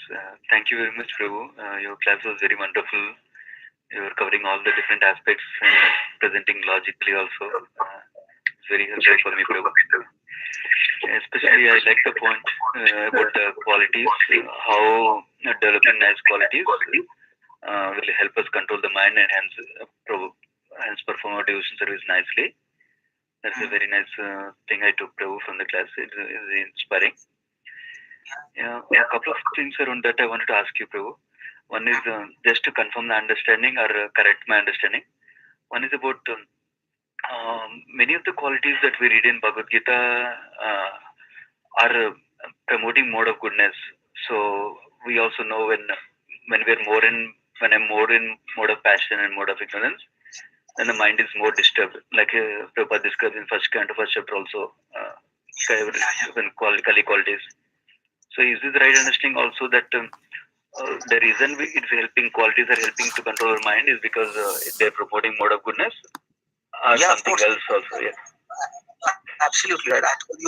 Thank you very much, Prabhu. Your class was very wonderful. You were covering all the different aspects and presenting logically also. It's very helpful for me, Prabhu. Especially, I like the point about the qualities, how developing nice qualities will help us control the mind and hence perform our devotion service nicely. That's a very nice thing I took, Prabhu, from the class. It is inspiring. Yeah, a couple of things around that I wanted to ask you, Prabhu. One is just to confirm the understanding or correct my understanding. One is about many of the qualities that we read in Bhagavad Gita are promoting mode of goodness. So we also know when I'm more in mode of passion and mode of ignorance, then the mind is more disturbed. Like Prabhupada describes in first chapter also, when Kali qualities. So is this right understanding also that the reason it's helping, qualities are helping to control our mind is because they're promoting mode of goodness, or something else also? Yeah.
Absolutely right. I told you